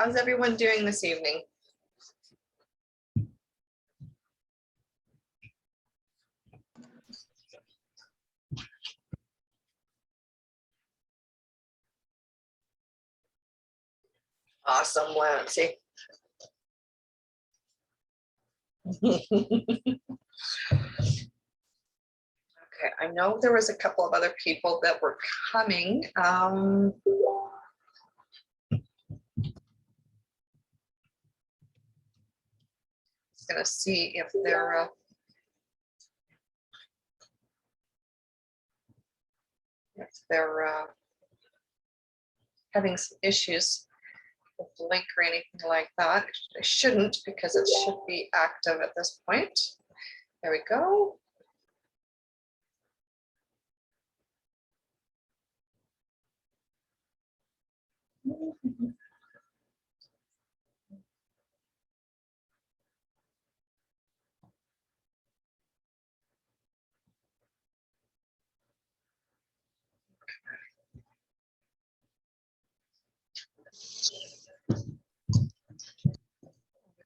How's everyone doing this evening? Awesome, Lancy. Okay, I know there was a couple of other people that were coming. Just gonna see if they're having some issues with the link or anything like that. They shouldn't, because it should be active at this point. There we go.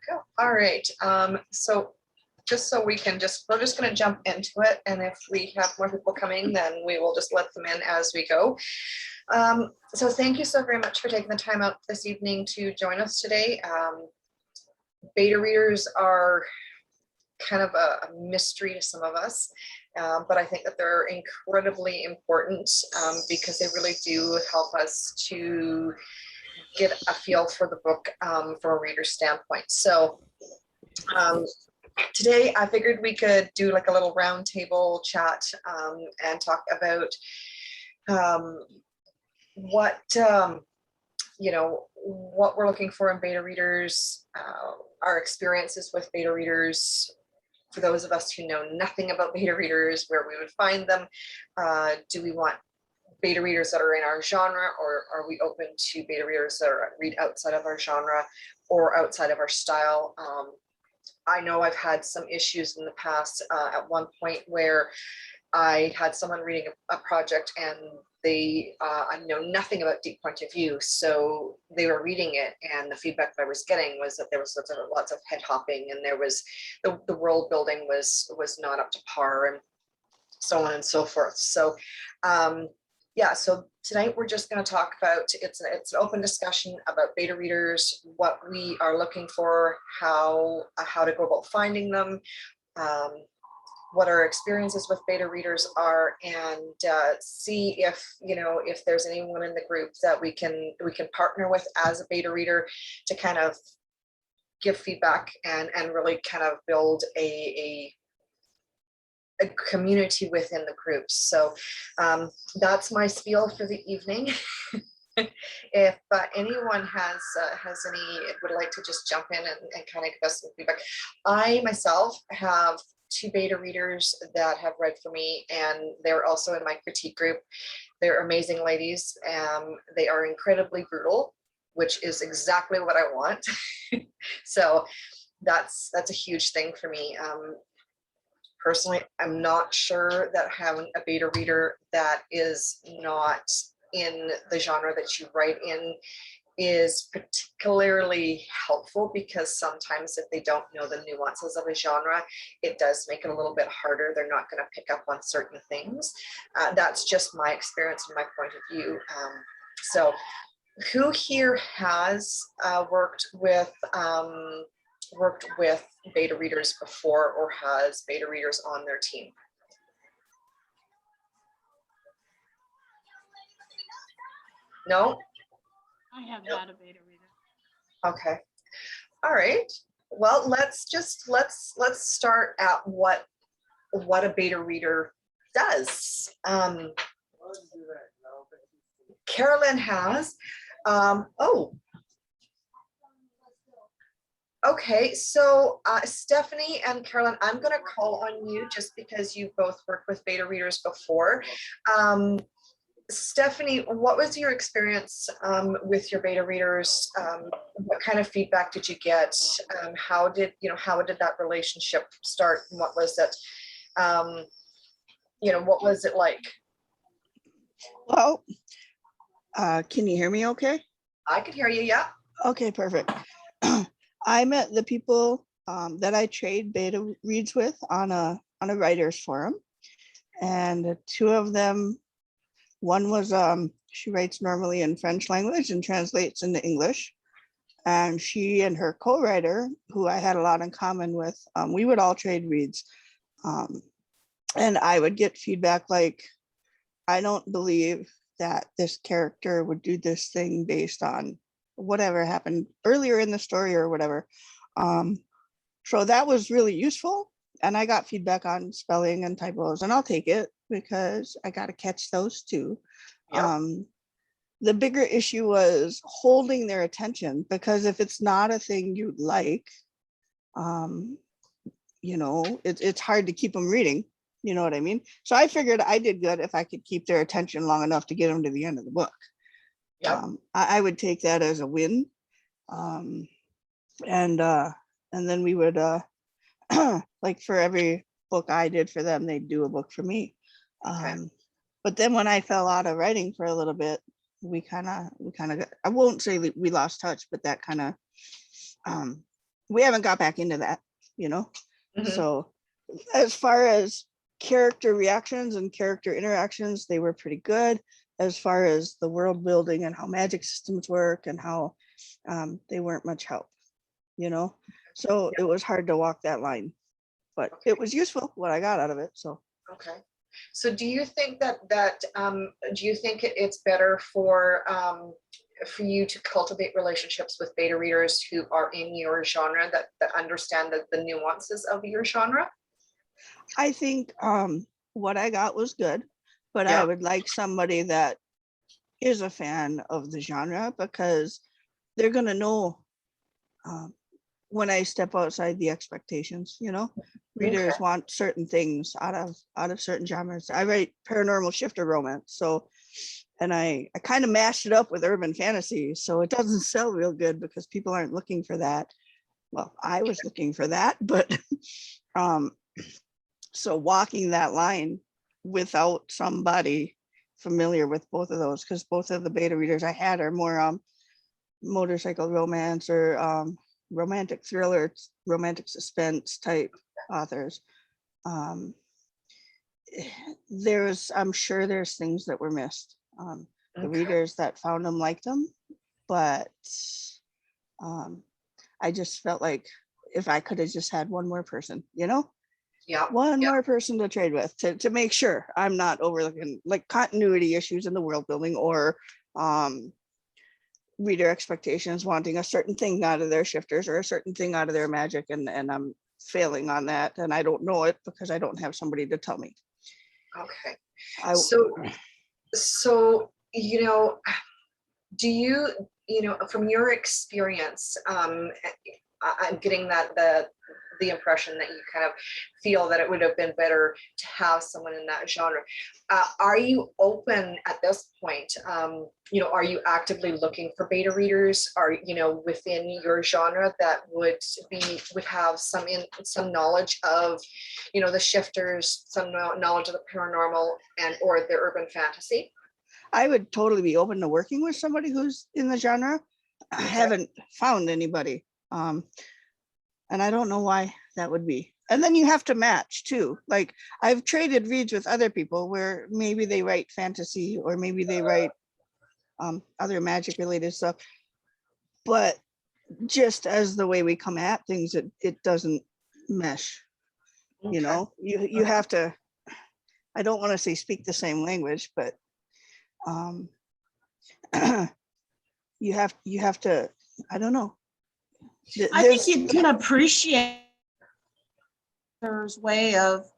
Go. All right, so just so we're just going to jump into it, and if we have more people coming, then we will just let them in as we go. So thank you so very much for taking the time out this evening to join us today. Beta readers are kind of a mystery to some of us, but I think that they're incredibly important because they really do help us to get a feel for the book from a reader's standpoint. So today I figured we could do like a little roundtable chat and talk about what what we're looking for in beta readers, our experiences with beta readers, for those of us who know nothing about beta readers, where we would find them. Do we want beta readers that are in our genre, or are we open to beta readers that read outside of our genre or outside of our style? I know I've had some issues in the past at one point where I had someone reading a project and they I know nothing about deep point of view, so they were reading it, and the feedback that I was getting was that there was lots of head hopping, and there was the world building was not up to par, and so on and so forth. So yeah, so tonight we're just going to talk about, it's an open discussion about beta readers, what we are looking for, how to go about finding them, what our experiences with beta readers are, and see if if there's anyone in the group that we can partner with as a beta reader to kind of give feedback and really kind of build a community within the groups. So that's my spiel for the evening. If anyone has would like to just jump in and kind of give us some feedback. I myself have 2 beta readers that have read for me, and they're also in my critique group. They're amazing ladies. They are incredibly brutal, which is exactly what I want. So that's a huge thing for me. Personally, I'm not sure that having a beta reader that is not in the genre that you write in is particularly helpful, because sometimes if they don't know the nuances of a genre, it does make it a little bit harder. They're not going to pick up on certain things. That's just my experience and my point of view. So who here has worked with beta readers before, or has beta readers on their team? No? I have had a beta reader. Okay. All right. Well, let's start at what a beta reader does. Carolyn has. Oh. Okay, so Stephanie and Carolyn, I'm going to call on you just because you both worked with beta readers before. Stephanie, what was your experience with your beta readers? What kind of feedback did you get? How did that relationship start? And what was it? What was it like? Well, can you hear me okay? I could hear you, yeah. Okay, perfect. I met the people that I trade beta reads with on a writers forum, and two of them, one was she writes normally in French language and translates into English, and she and her co-writer, who I had a lot in common with, we would all trade reads, and I would get feedback like, I don't believe that this character would do this thing based on whatever happened earlier in the story or whatever. So that was really useful. And I got feedback on spelling and typos, and I'll take it because I got to catch those too. Yep. The bigger issue was holding their attention, because if it's not a thing you like, it's hard to keep them reading. You know what I mean? So I figured I did good if I could keep their attention long enough to get them to the end of the book. Yep. I would take that as a win. And then we would, like for every book I did for them, they'd do a book for me. Okay. But then when I fell out of writing for a little bit, we kind of, I won't say we lost touch, but that kind of, we haven't got back into that, Mhm. So as far as character reactions and character interactions, they were pretty good. As far as the world building and how magic systems work and how they weren't much help, so it was hard to walk that line, but Okay. it was useful what I got out of it. So Okay. So do you think do you think it's better for you to cultivate relationships with beta readers who are in your genre that understand the nuances of your genre? I think what I got was good, but I Yeah. would like somebody that is a fan of the genre, because they're going to know when I step outside the expectations. Readers Okay. want certain things out of certain genres. I write paranormal shifter romance, so, and I kind of mashed it up with urban fantasy, so it doesn't sell real good because people aren't looking for that. Well, I was looking for that, but so walking that line without somebody familiar with both of those, because both of the beta readers I had are more motorcycle romance or romantic thriller, romantic suspense type authors. I'm sure there's things that were missed. The Okay. readers that found them liked them, but I just felt like if I could have just had one more person, Yeah. one Yeah. more person to trade with to make sure I'm not overlooking like continuity issues in the world building, or reader expectations wanting a certain thing out of their shifters or a certain thing out of their magic, and I'm failing on that, and I don't know it because I don't have somebody to tell me. Okay. I So do you, from your experience, I'm getting that the impression that you kind of feel that it would have been better to have someone in that genre. Are you open at this point? Are you actively looking for beta readers? Are within your genre that would have some knowledge of, the shifters, some knowledge of the paranormal and or the urban fantasy? I would totally be open to working with somebody who's in the genre. I Okay. haven't found anybody. And I don't know why that would be. And then you have to match too. Like I've traded reads with other people where maybe they write fantasy or maybe they write other magic related stuff. But just as the way we come at things, it doesn't mesh. Okay. You have to, I don't want to say speak the same language, but you have to, I don't know. I think you can appreciate there's way of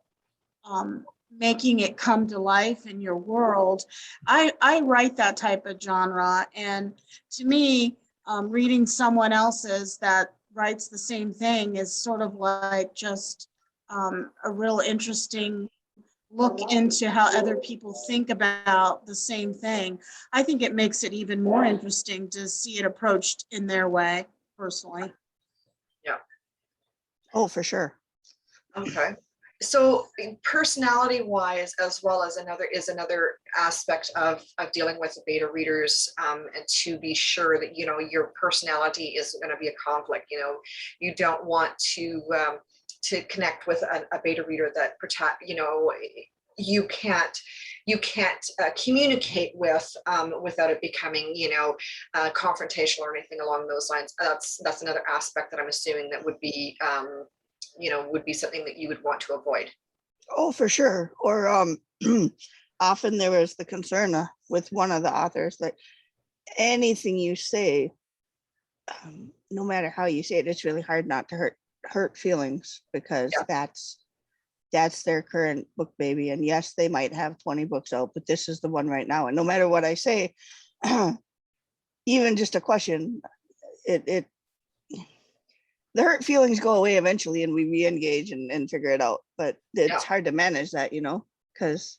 making it come to life in your world. I write that type of genre, and to me, reading someone else's that writes the same thing is sort of like just a real interesting look into how other people think about the same thing. I think it makes it even more interesting to see it approached in their way, personally. Yeah. Oh, for sure. Okay. So personality wise, as well as another aspect of dealing with beta readers, and to be sure that, you know, your personality is going to be a conflict. You know, you don't want to connect with a beta reader that you know, you can't communicate with, without it becoming, you know, confrontational or anything along those lines. That's another aspect that I'm assuming that would be, you know, would be something that you would want to avoid. Oh, for sure. Or often there was the concern with one of the authors that anything you say, no matter how you say it, it's really hard not to hurt feelings, because Yeah. that's their current book baby. And yes, they might have 20 books out, but this is the one right now. And no matter what I say, even just a question, it the hurt feelings go away eventually and we re-engage and figure it out. But it's Yeah. hard to manage that, you know, because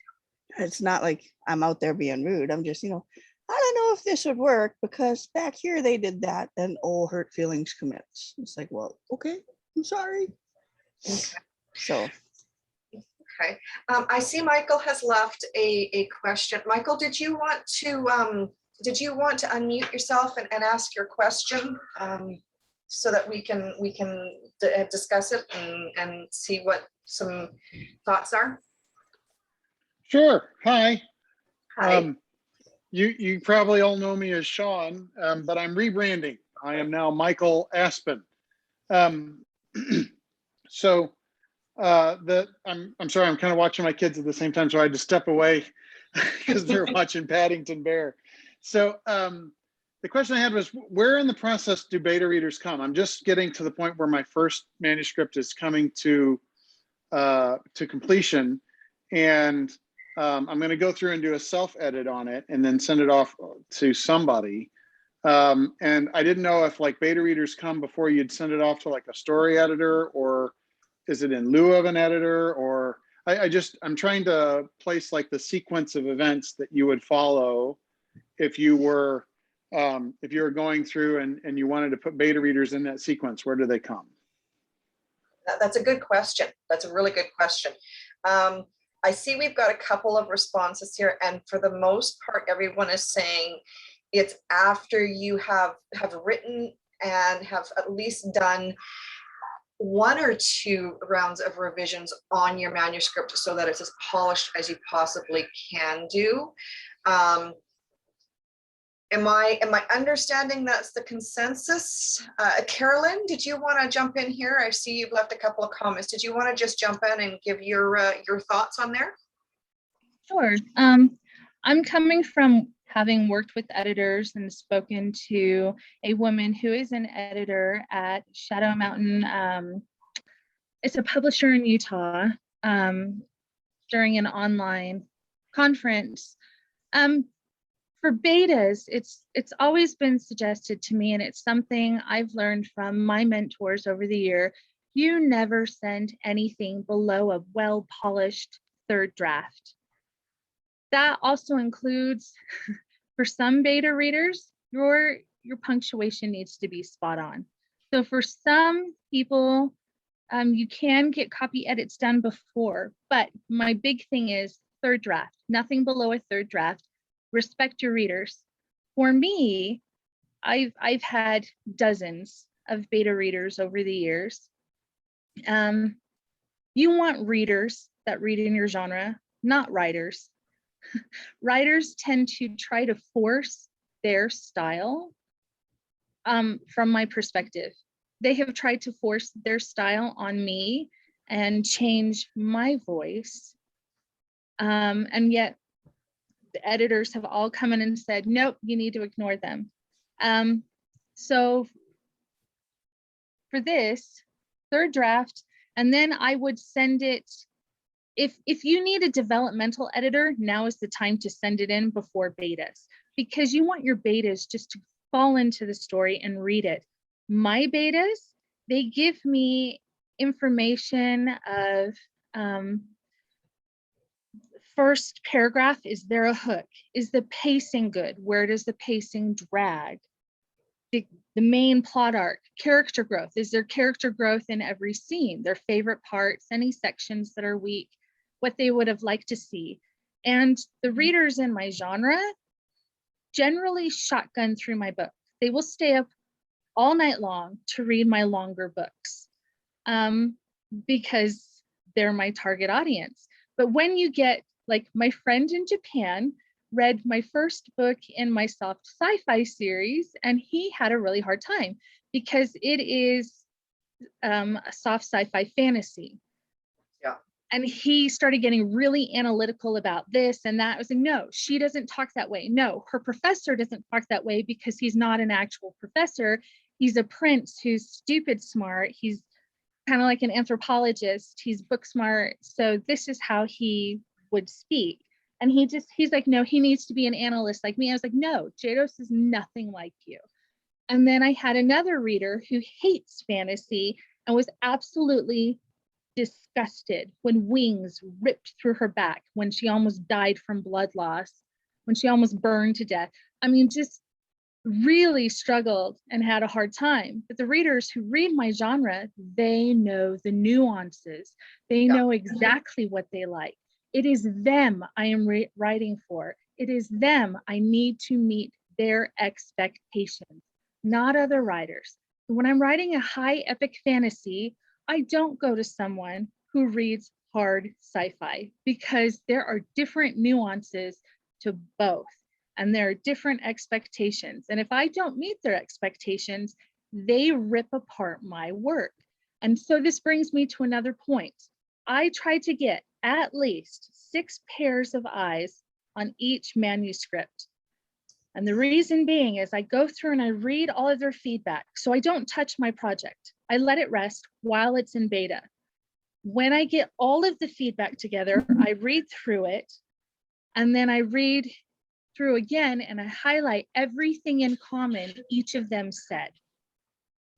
it's not like I'm out there being rude. I'm just, you know, I don't know if this would work because back here they did that. And oh, hurt feelings commits. It's like, well, okay, I'm sorry. Okay. So. Okay. I see Michael has left a question. Michael, did you want to unmute yourself and ask your question, so that we can discuss it and see what some thoughts are? Sure. Hi. Hi. You probably all know me as Sean, but I'm rebranding. I am now Michael Aspen. So I'm sorry, I'm kind of watching my kids at the same time, so I had to step away because they're watching Paddington Bear. So the question I had was, where in the process do beta readers come? I'm just getting to the point where my first manuscript is coming to completion, and I'm going to go through and do a self-edit on it and then send it off to somebody. And I didn't know if like beta readers come before you'd send it off to like a story editor, or is it in lieu of an editor, or I'm trying to place like the sequence of events that you would follow if you were going through and you wanted to put beta readers in that sequence. Where do they come? That's a good question. That's a really good question. I see we've got a couple of responses here, and for the most part, everyone is saying it's after you have written and have at least done one or two rounds of revisions on your manuscript so that it's as polished as you possibly can do. Am I understanding that's the consensus? Carolyn, did you want to jump in here? I see you've left a couple of comments. Did you want to just jump in and give your thoughts on there? Sure. I'm coming from having worked with editors and spoken to a woman who is an editor at Shadow Mountain. It's a publisher in Utah, during an online conference. For betas, it's always been suggested to me, and it's something I've learned from my mentors over the year. You never send anything below a well-polished third draft. That also includes, for some beta readers, your punctuation needs to be spot on. So for some people, you can get copy edits done before, but my big thing is third draft, nothing below a third draft. Respect your readers. For me, I've had dozens of beta readers over the years. You want readers that read in your genre, not writers. Writers tend to try to force their style. From my perspective, they have tried to force their style on me and change my voice. And yet the editors have all come in and said, nope, you need to ignore them. So for this third draft, and then I would send it, if you need a developmental editor, now is the time to send it in before betas, because you want your betas just to fall into the story and read it. My betas, they give me information of, first paragraph, is there a hook? Is the pacing good? Where does the pacing drag? the main plot arc, character growth. Is there character growth in every scene? Their favorite parts, any sections that are weak, what they would have liked to see. And the readers in my genre generally shotgun through my book. They will stay up all night long to read my longer books because they're my target audience. But when you get, like, my friend in Japan read my first book in my soft sci-fi series, and he had a really hard time because it is a soft sci-fi fantasy. Yeah. And he started getting really analytical about this and that. I was like, no, she doesn't talk that way. No, her professor doesn't talk that way because he's not an actual professor. He's a prince who's stupid smart. He's kind of like an anthropologist. He's book smart. So this is how he would speak. And he's like, no, he needs to be an analyst like me. I was like, no, Jados is nothing like you. And then I had another reader who hates fantasy and was absolutely disgusted when wings ripped through her back, when she almost died from blood loss, when she almost burned to death. I mean, just really struggled and had a hard time. But the readers who read my genre, they know the nuances. They know exactly what they like. It is them I am writing for. It is them I need to meet their expectations, not other writers. When I'm writing a high epic fantasy, I don't go to someone who reads hard sci-fi because there are different nuances to both. And there are different expectations. And if I don't meet their expectations, they rip apart my work. And so this brings me to another point. I try to get at least 6 pairs of eyes on each manuscript. And the reason being is I go through and I read all of their feedback. So I don't touch my project. I let it rest while it's in beta. When I get all of the feedback together, I read through it, and then I read through again and I highlight everything in common each of them said.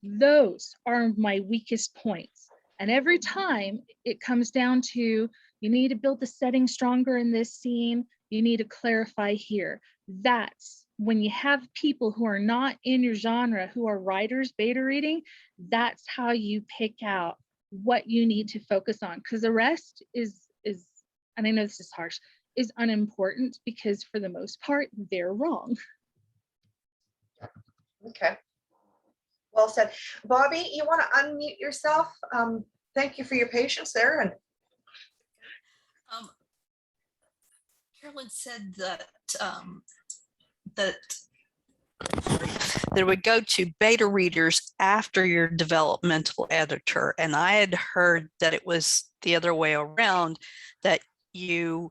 Those are my weakest points. And every time it comes down to, you need to build the setting stronger in this scene, you need to clarify here. That's when you have people who are not in your genre, who are writers beta reading, that's how you pick out what you need to focus on. Because the rest is, and I know this is harsh, is unimportant because for the most part, they're wrong. Okay. Well said. Bobby, you want to unmute yourself? Thank you for your patience there. And Carolyn said that that it would go to beta readers after your developmental editor, and I had heard that it was the other way around, that you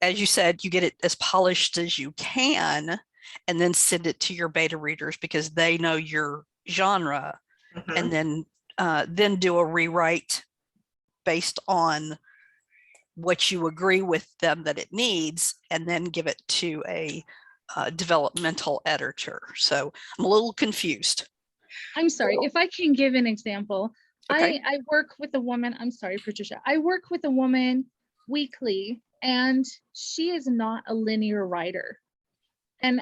as you said, you get it as polished as you can and then send it to your beta readers because they know your genre, and then do a rewrite based on what you agree with them that it needs, and then give it to a developmental editor. So I'm a little confused. I'm sorry, if I can give an example. Okay. I work with a woman, I'm sorry, Patricia. I work with a woman weekly, and she is not a linear writer. And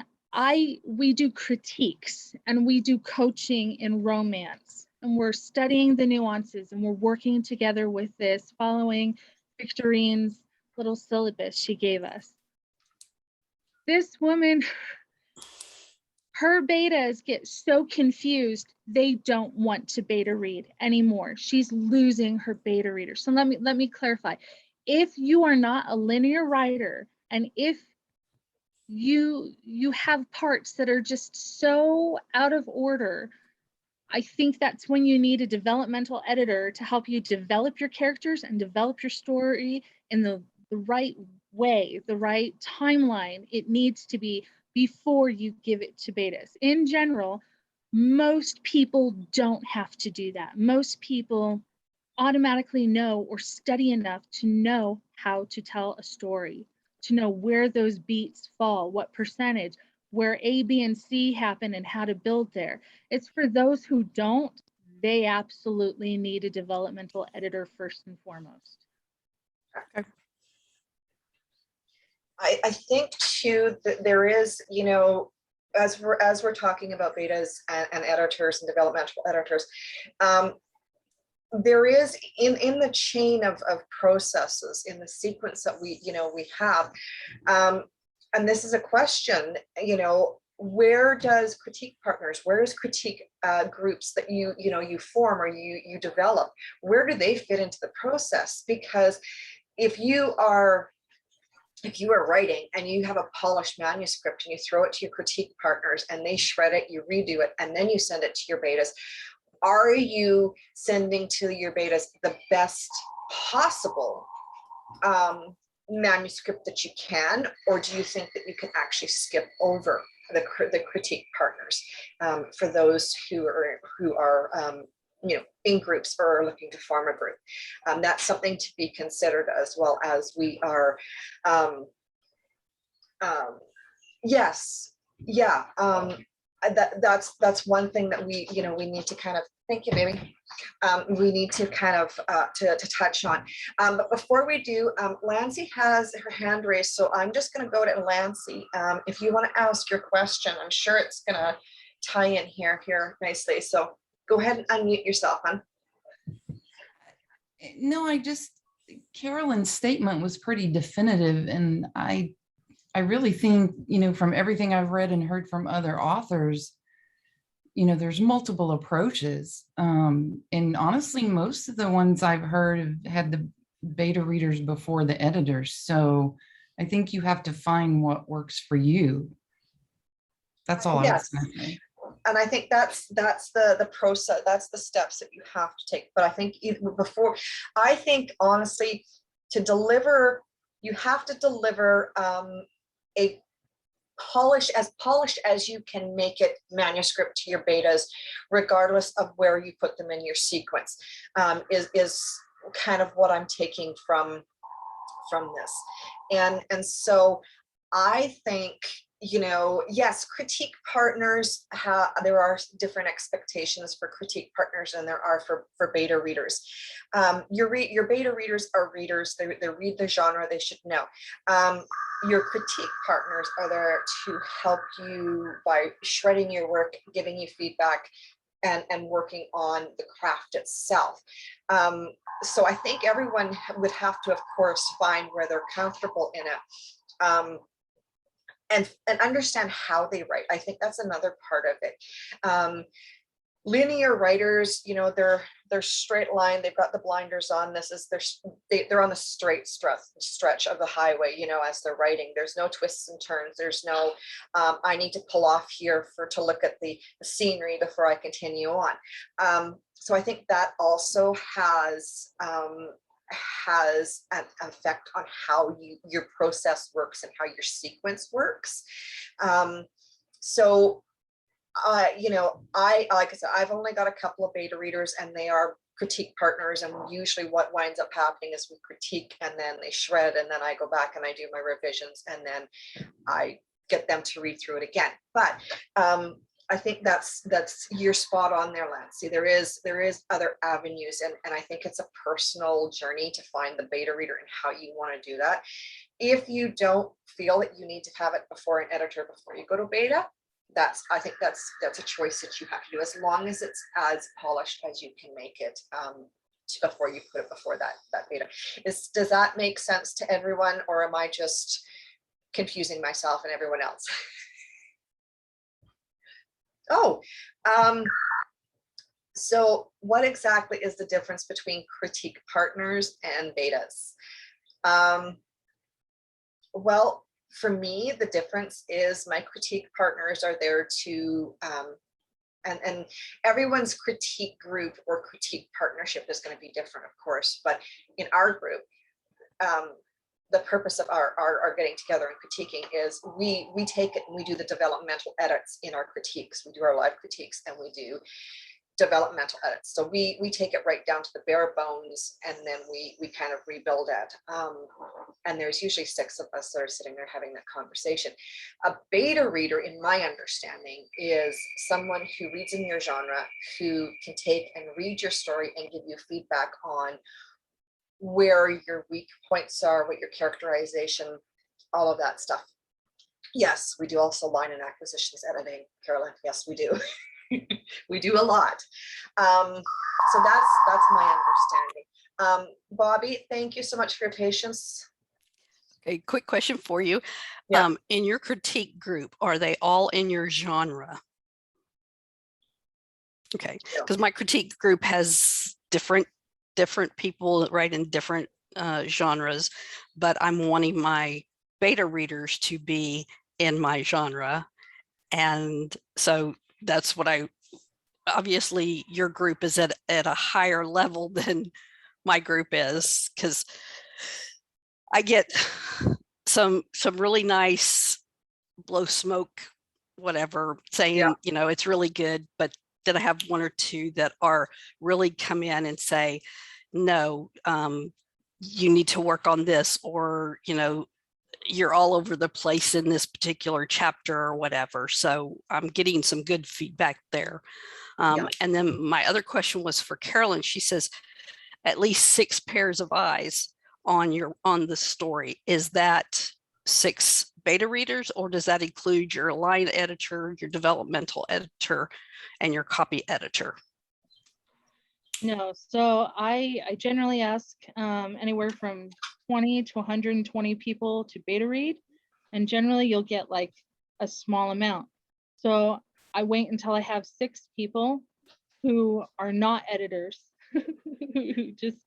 we do critiques and we do coaching in romance, and we're studying the nuances and we're working together with this, following Victorine's little syllabus she gave us. This woman, her betas get so confused, they don't want to beta read anymore. She's losing her beta reader. So let me clarify. If you are not a linear writer, and if you have parts that are just so out of order, I think that's when you need a developmental editor to help you develop your characters and develop your story in the right way, the right timeline it needs to be before you give it to betas. In general, most people don't have to do that. Most people automatically know or study enough to know how to tell a story, to know where those beats fall, what percentage, where A, B, and C happen, and how to build there. It's for those who don't, they absolutely need a developmental editor first and foremost. I think too that there is, you know, as we're talking about betas and editors and developmental editors, there is in the chain of processes, in the sequence that we have, and this is a question, where does critique partners, where does critique groups that you form or you develop, where do they fit into the process? Because if you are writing and you have a polished manuscript and you throw it to your critique partners and they shred it, you redo it, and then you send it to your betas, are you sending to your betas the best possible manuscript that you can, or do you think that you can actually skip over the critique partners for those who are in groups or are looking to form a group? That's something to be considered, as well as we are yes, yeah, that's one thing that we need to kind of, thank you, baby. We need to kind of to touch on. But before we do, Lancy has her hand raised, so I'm just going to go to Lancy. If you want to ask your question, I'm sure it's going to tie in here nicely. So go ahead and unmute yourself, hon. No, Carolyn's statement was pretty definitive, and I really think, from everything I've read and heard from other authors, there's multiple approaches. And honestly, most of the ones I've heard have had the beta readers before the editors. So I think you have to find what works for you. That's all I was going to say. And I think that's the process, that's the steps that you have to take. But I think honestly, to deliver, you have to deliver a polished as you can make it manuscript to your betas, regardless of where you put them in your sequence, is kind of what I'm taking from this. And so I think, yes, critique partners there are different expectations for critique partners than there are for beta readers. Your beta readers are readers. They read the genre. They should know. Your critique partners are there to help you by shredding your work, giving you feedback, and working on the craft itself. So I think everyone would have to, of course, find where they're comfortable in it. And understand how they write. I think that's another part of it. Linear writers, they're straight line. They've got the blinders on. They're on the straight stretch of the highway. As they're writing, there's no twists and turns. There's no I need to pull off here to look at the scenery before I continue on. So I think that also has an effect on how your process works and how your sequence works. So like I said, I've only got a couple of beta readers, and they are critique partners, and usually what winds up happening is we critique and then they shred, and then I go back and I do my revisions, and then I get them to read through it again. But I think that's you're spot on there, Lancy. There is other avenues, and I think it's a personal journey to find the beta reader and how you want to do that. If you don't feel that you need to have it before an editor before you go to beta, I think that's a choice that you have to do, as long as it's as polished as you can make it before you put it before that beta. Does that make sense to everyone, or am I just confusing myself and everyone else? Oh, so what exactly is the difference between critique partners and betas? Well, for me, the difference is my critique partners are there to, and everyone's critique group or critique partnership is going to be different, of course, but in our group, the purpose of our getting together and critiquing is we take it and we do the developmental edits in our critiques. We do our live critiques and we do developmental edits. So we take it right down to the bare bones, and then we kind of rebuild it. And there's usually 6 of us that are sitting there having that conversation. A beta reader, in my understanding, is someone who reads in your genre, who can take and read your story and give you feedback on where your weak points are, what your characterization, all of that stuff. Yes, we do also line and acquisitions editing, Carolyn. Yes, we do. We do a lot. So that's my understanding. Bobby, thank you so much for your patience. A quick question for you. Yeah. In your critique group, are they all in your genre? Okay, Yeah. because my critique group has different people that write in different genres, but I'm wanting my beta readers to be in my genre. And so that's what obviously your group is at a higher level than my group is, because I get some really nice blow smoke, whatever, saying, Yeah. you know, it's really good, but then I have one or two that are really come in and say, no, you need to work on this, or, you know, you're all over the place in this particular chapter or whatever. So I'm getting some good feedback there. Yeah. And then my other question was for Carolyn. She says at least 6 pairs of eyes on the story. Is that 6 beta readers, or does that include your line editor, your developmental editor, and your copy editor? No, so I generally ask anywhere from 20 to 120 people to beta read, and generally you'll get like a small amount. So I wait until I have 6 people who are not editors, who just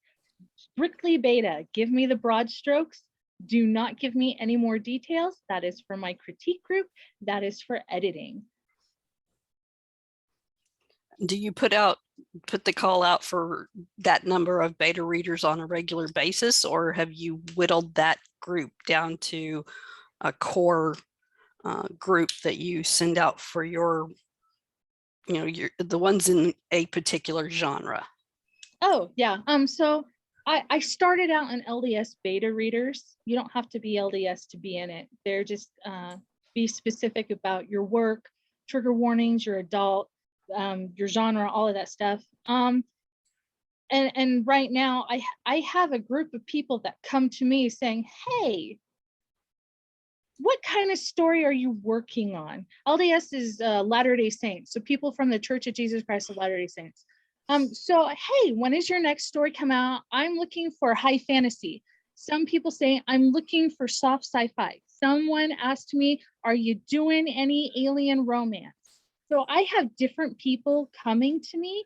strictly beta. Give me the broad strokes. Do not give me any more details. That is for my critique group. That is for editing. Do you put the call out for that number of beta readers on a regular basis, or have you whittled that group down to a core group that you send out for your, you know, the ones in a particular genre? Oh yeah. So I started out in LDS beta readers. You don't have to be LDS to be in it. They're just be specific about your work, trigger warnings, your adult, your genre, all of that stuff. And right now I have a group of people that come to me saying, hey, what kind of story are you working on? LDS is Latter-day Saints, so people from the Church of Jesus Christ of Latter-day Saints. So hey, when is your next story come out? I'm looking for high fantasy. Some people say I'm looking for soft sci-fi. Someone asked me, are you doing any alien romance? So I have different people coming to me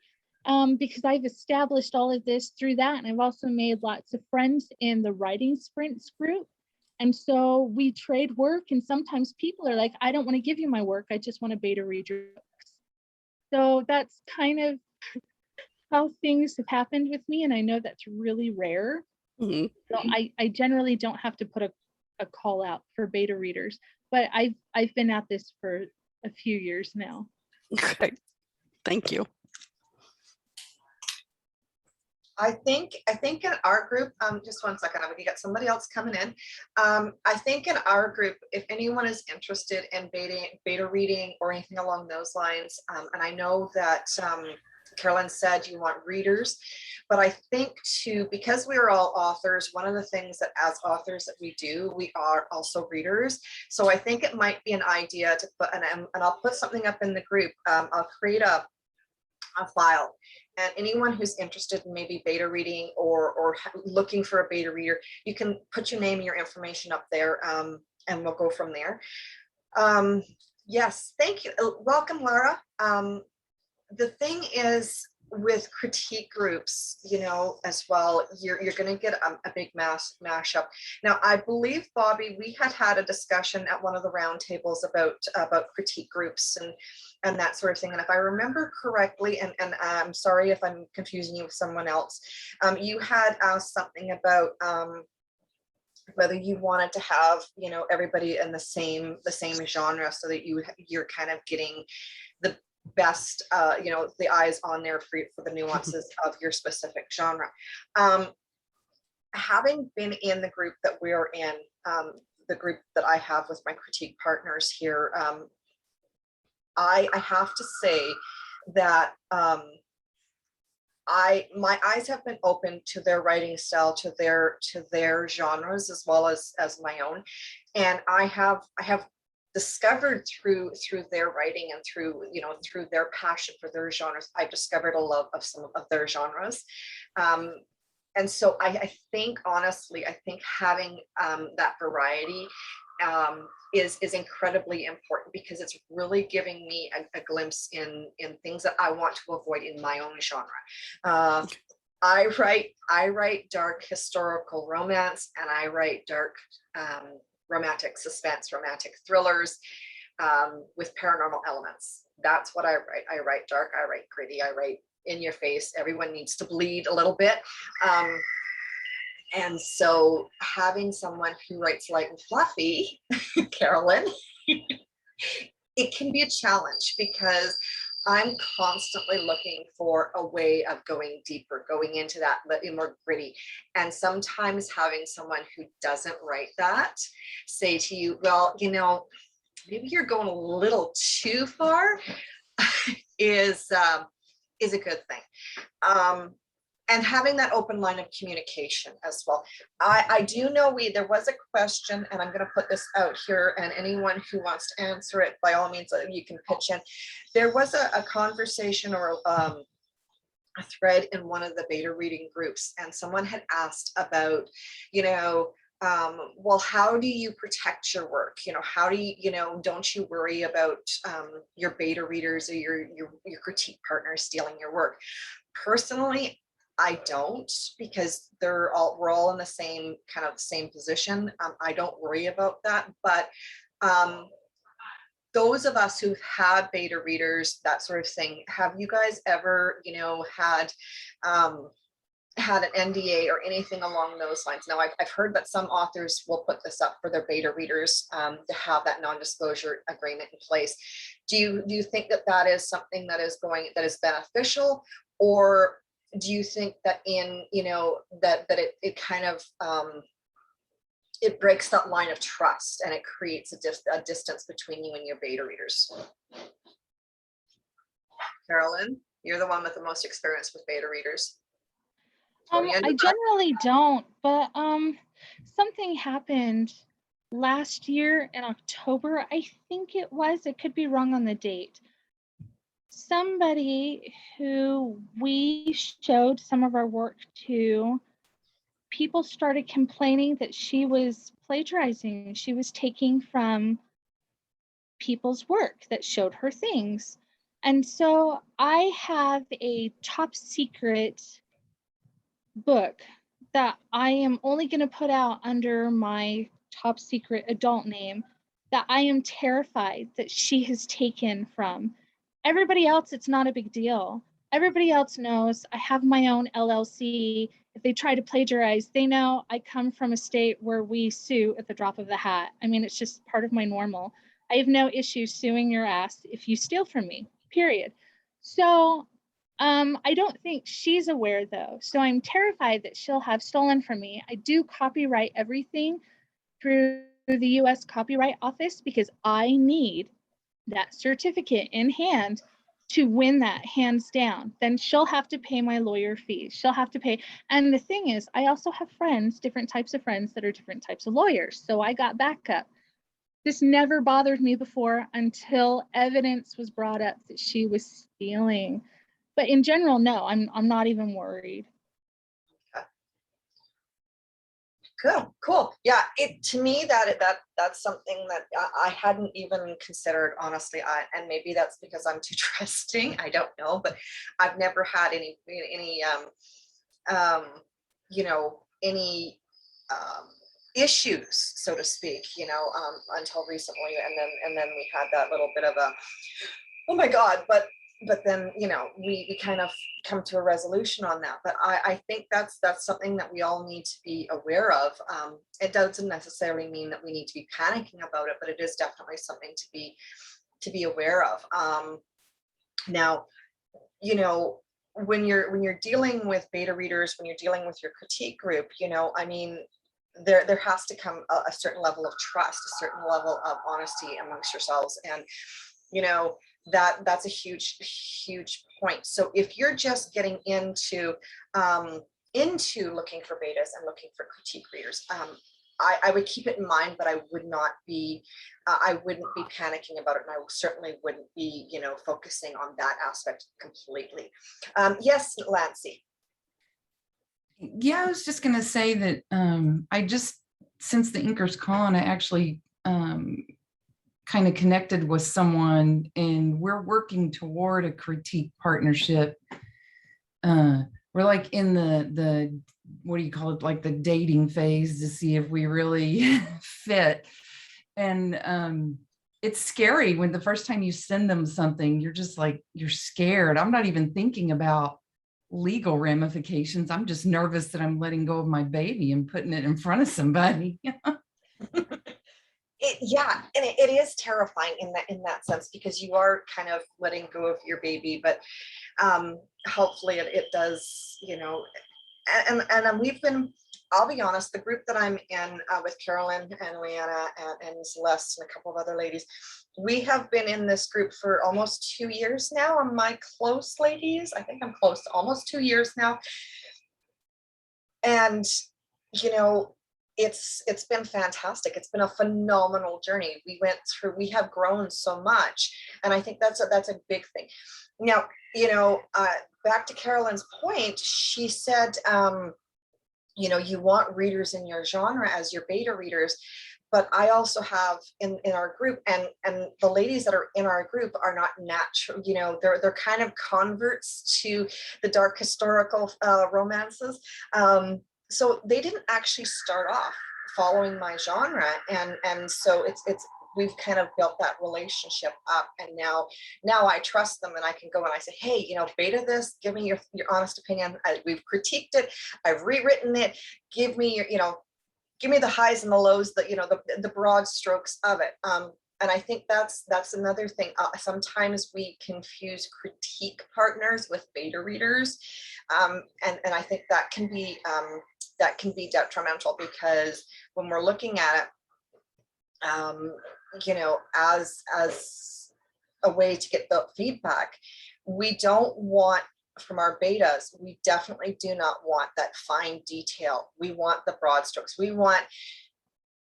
because I've established all of this through that. And I've also made lots of friends in the writing sprints group. And so we trade work, and sometimes people are like, I don't want to give you my work. I just want to beta read your books. So that's kind of how things have happened with me. And I know that's really rare. Mm-hmm. So I generally don't have to put a call out for beta readers, but I've been at this for a few years now. Okay, thank you. I think in our group, just one second, we got somebody else coming in. I think in our group, if anyone is interested in beta reading or anything along those lines, and I know that Carolyn said you want readers, but I think too, because we are all authors, one of the things that as authors that we do, we are also readers. So I think it might be an idea to put, and I'll put something up in the group. I'll create a file, and anyone who's interested in maybe beta reading or looking for a beta reader, you can put your name and your information up there, and we'll go from there. Yes, thank you. Welcome, Laura. The thing is with critique groups, you know, as well, you're going to get a big mashup. Now, I believe, Bobby, we had a discussion at one of the roundtables about critique groups and that sort of thing. And if I remember correctly, and I'm sorry if I'm confusing you with someone else, you had asked something about whether you wanted to have, you know, everybody in the same genre, so that you're kind of getting the best, you know, the eyes on there for the nuances of your specific genre. Having been in the group that we're in, the group that I have with my critique partners here, I have to say that my eyes have been open to their writing style, to their genres, as well as my own, and I have discovered through their writing and through, you know, through their passion for their genres, I've discovered a love of some of their genres. And so I think, honestly, I think having that variety is incredibly important, because it's really giving me a glimpse in things that I want to avoid in my own genre. I write dark historical romance, and I write dark romantic suspense, romantic thrillers with paranormal elements. That's what I write. I write dark, I write gritty, I write in your face. Everyone needs to bleed a little bit. And so having someone who writes light and fluffy, Carolyn, it can be a challenge, because I'm constantly looking for a way of going deeper, going into that more gritty. And sometimes having someone who doesn't write that say to you, well, you know, maybe you're going a little too far, is a good thing. And having that open line of communication as well. I do know there was a question, and I'm going to put this out here, and anyone who wants to answer it, by all means, you can pitch in. There was a conversation or a thread in one of the beta reading groups, and someone had asked about, you know, well, how do you protect your work? You know, how do you know, don't you worry about your beta readers or your critique partners stealing your work? Personally, I don't, because we're all in the same kind of same position. I don't worry about that, but those of us who've had beta readers, that sort of thing, have you guys ever, you know, had an NDA or anything along those lines? Now, I've heard that some authors will put this up for their beta readers to have that non-disclosure agreement in place. Do you think that is something that is beneficial, or do you think that it kind of it breaks that line of trust, and it creates a distance between you and your beta readers? Carolyn, you're the one with the most experience with beta readers. I generally don't, but something happened last year in October, I think it was. I could be wrong on the date. Somebody who we showed some of our work to, people started complaining that she was plagiarizing. She was taking from people's work that showed her things. And so I have a top secret book that I am only going to put out under my top secret adult name that I am terrified that she has taken from. Everybody else, it's not a big deal. Everybody else knows I have my own LLC. If they try to plagiarize, they know I come from a state where we sue at the drop of the hat. I mean, it's just part of my normal. I have no issue suing your ass if you steal from me, period. So I don't think she's aware, though. So I'm terrified that she'll have stolen from me. I do copyright everything through the US Copyright Office, because I need that certificate in hand to win that hands down. Then she'll have to pay my lawyer fees. She'll have to pay. And the thing is, I also have friends, different types of friends that are different types of lawyers. So I got backup. This never bothered me before until evidence was brought up that she was stealing. But in general, no, I'm not even worried. Cool. Yeah, to me that's something that I hadn't even considered, honestly. And maybe that's because I'm too trusting. I don't know, but I've never had any issues, so to speak, until recently, and then we had that little bit of a, oh my God, but then, we kind of come to a resolution on that. But I think that's something that we all need to be aware of. It doesn't necessarily mean that we need to be panicking about it, but it is definitely something to be aware of. Now, when you're dealing with beta readers, when you're dealing with your critique group, I mean, there has to come a certain level of trust, a certain level of honesty amongst yourselves. And, that's a huge point. So if you're just getting into looking for betas and looking for critique readers, I would keep it in mind, but I would not be, I wouldn't be panicking about it. And I certainly wouldn't be, you know, focusing on that aspect completely. Yes, Lancy. Yeah, I was just going to say that I just, since the Inker's Con, I actually kind of connected with someone, and we're working toward a critique partnership. We're like in the what do you call it, like the dating phase to see if we really fit. And it's scary when the first time you send them something, you're just like, you're scared. I'm not even thinking about legal ramifications. I'm just nervous that I'm letting go of my baby and putting it in front of somebody. Yeah, and it is terrifying in that sense, because you are kind of letting go of your baby, but hopefully it does, you know, and we've been, I'll be honest, the group that I'm in with Carolyn and Leanna and Celeste and a couple of other ladies, we have been in this group for almost 2 years now. And my close ladies, I think I'm close to almost 2 years now. And, you know, it's been fantastic. It's been a phenomenal journey. We have grown so much. And I think that's a big thing. Now, you know, back to Carolyn's point, she said, you know, you want readers in your genre as your beta readers, but I also have in our group, and the ladies that are in our group are not natural, you know, they're kind of converts to the dark historical romances. So they didn't actually start off following my genre, and so it's we've kind of built that relationship up, and now I trust them, and I can go and I say, hey, you know, beta this, give me your honest opinion. We've critiqued it, I've rewritten it, give me your, you know, give me the highs and the lows, the, you know, the broad strokes of it. And I think that's another thing. Sometimes we confuse critique partners with beta readers, and I think that can be detrimental, because when we're looking at it, you know, as a way to get the feedback, we don't want, from our betas, we definitely do not want that fine detail. We want the broad strokes. We want,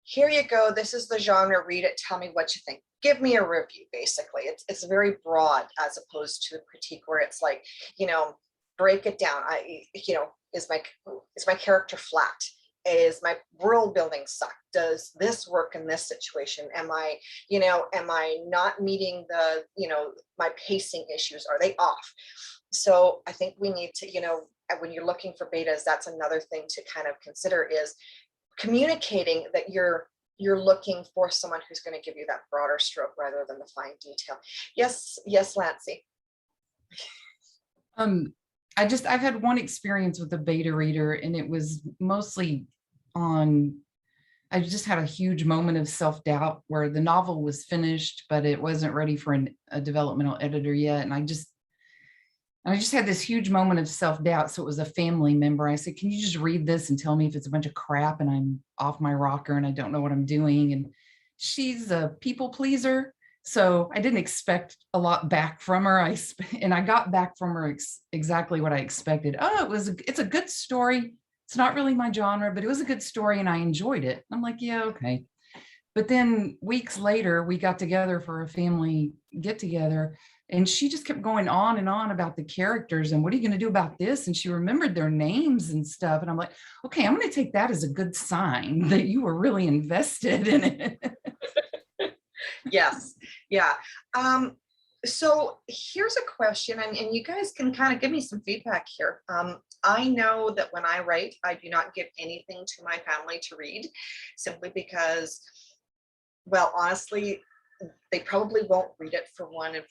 here you go, this is the genre, read it, tell me what you think, give me a review. Basically, it's very broad, as opposed to the critique where it's like, you know, break it down. You know, is my character flat? Is my world building suck? Does this work in this situation? Am I not meeting the, you know, my pacing issues? Are they off? So I think we need to, you know, when you're looking for betas, that's another thing to kind of consider, is communicating that you're looking for someone who's going to give you that broader stroke rather than the fine detail. Yes, Lancy. I've had one experience with a beta reader, and it was mostly on, I just had a huge moment of self-doubt where the novel was finished, but it wasn't ready for a developmental editor yet. And I just had this huge moment of self-doubt. So it was a family member. I said, can you just read this and tell me if it's a bunch of crap and I'm off my rocker and I don't know what I'm doing? And she's a people pleaser. So I didn't expect a lot back from her. And I got back from her exactly what I expected. Oh, it's a good story. It's not really my genre, but it was a good story and I enjoyed it. I'm like, yeah, okay. But then weeks later, we got together for a family get together, and she just kept going on and on about the characters and what are you going to do about this? And she remembered their names and stuff. And I'm like, okay, I'm going to take that as a good sign that you were really invested in it. Yes. Yeah. So here's a question, and you guys can kind of give me some feedback here. I know that when I write, I do not give anything to my family to read, simply because, well, honestly, they probably won't read it, for one, and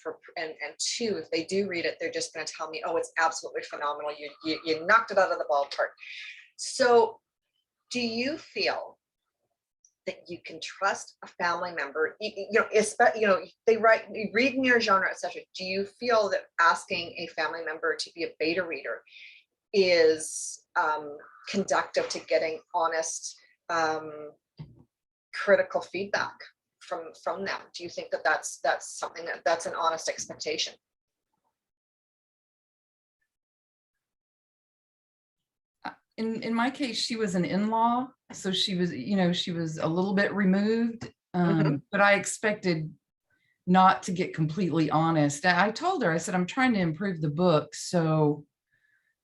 two, if they do read it, they're just going to tell me, oh, it's absolutely phenomenal. You knocked it out of the ballpark. So do you feel that you can trust a family member, they write, you read in your genre, etc.? Do you feel that asking a family member to be a beta reader is conductive to getting honest, critical feedback from them? Do you think that that's something that's an honest expectation? in my case, she was an in-law, so she was, she was a little bit removed. But I expected not to get completely honest. I told her, I said, I'm trying to improve the book. So,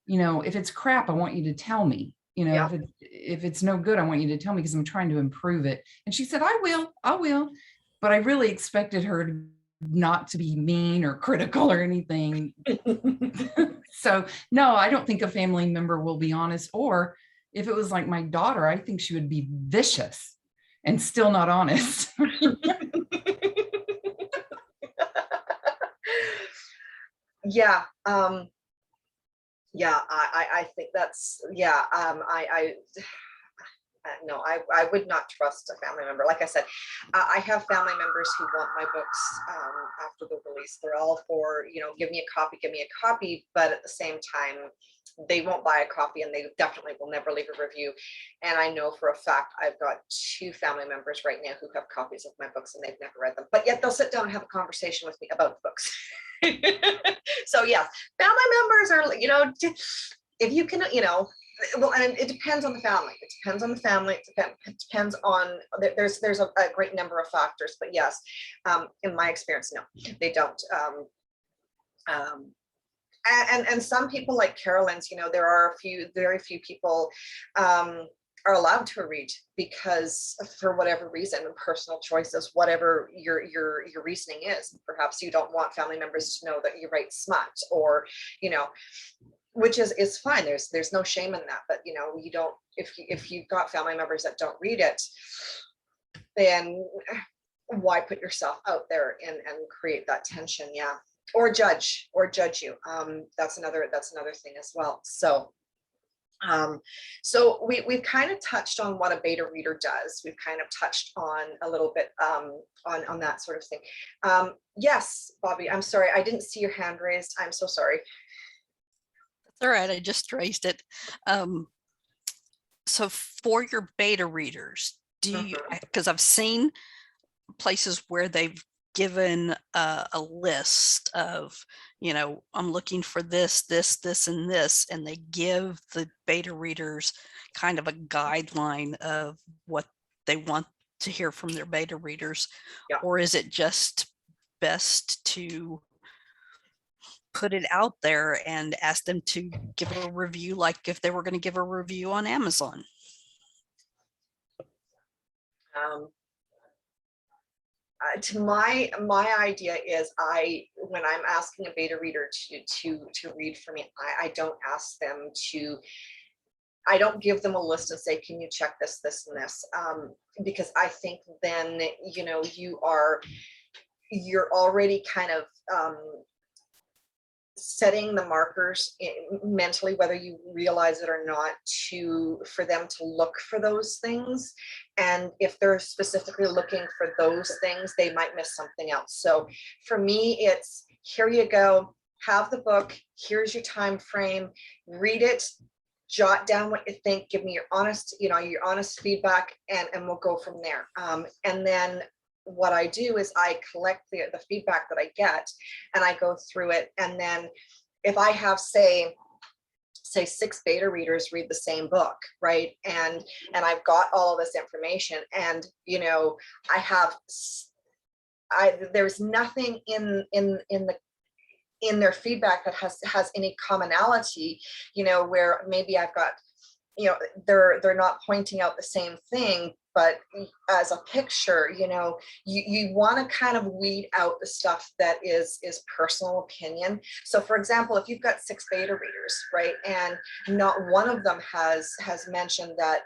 if it's crap, I want you to tell me. Yeah. If it's no good, I want you to tell me because I'm trying to improve it. And she said, I will. But I really expected her not to be mean or critical or anything. So no, I don't think a family member will be honest. Or if it was like my daughter, I think she would be vicious and still not honest. Yeah. Yeah, I think that's, yeah, no, I would not trust a family member. Like I said, I have family members who want my books after the release. They're all for, give me a copy, but at the same time, they won't buy a copy and they definitely will never leave a review. And I know for a fact I've got 2 family members right now who have copies of my books and they've never read them, but yet they'll sit down and have a conversation with me about the books. So yeah, family members are, if you can, well, and it depends on the family. It depends on the family. It depends on, there's a great number of factors, but yes, in my experience, no, they don't. And some people like Carolyn's, there are very few people are allowed to read because for whatever reason, personal choices, whatever your reasoning is. Perhaps you don't want family members to know that you write smut, or which is fine. There's no shame in that. But you don't, if you've got family members that don't read it, then why put yourself out there and create that tension? Yeah. Or judge you. That's another thing as well. So so we've kind of touched on what a beta reader does. We've kind of touched on a little bit on that sort of thing. Yes, Bobby, I'm sorry, I didn't see your hand raised. I'm so sorry. That's all right, I just raised it. So for your beta readers, do you, because I've seen places where they've given a list of, I'm looking for this, and this, and they give the beta readers kind of a guideline of what they want to hear from their beta readers. Yeah. Or is it just best to put it out there and ask them to give a review, like if they were going to give a review on Amazon? To my idea is, when I'm asking a beta reader to read for me, I don't ask them to, I don't give them a list and say, can you check this, and this, because I think then you're already kind of setting the markers mentally, whether you realize it or not, for them to look for those things. And if they're specifically looking for those things, they might miss something else. So for me, it's, here you go, have the book, here's your time frame, read it, jot down what you think, give me your honest feedback, and we'll go from there. And then what I do is I collect the feedback that I get and I go through it. And then if I have, say 6 beta readers read the same book, right? And I've got all of this information, and there's nothing in their feedback that has any commonality, where maybe I've got, they're not pointing out the same thing, but as a picture, you want to kind of weed out the stuff that is personal opinion. So for example, if you've got 6 beta readers, right, and not one of them has mentioned that,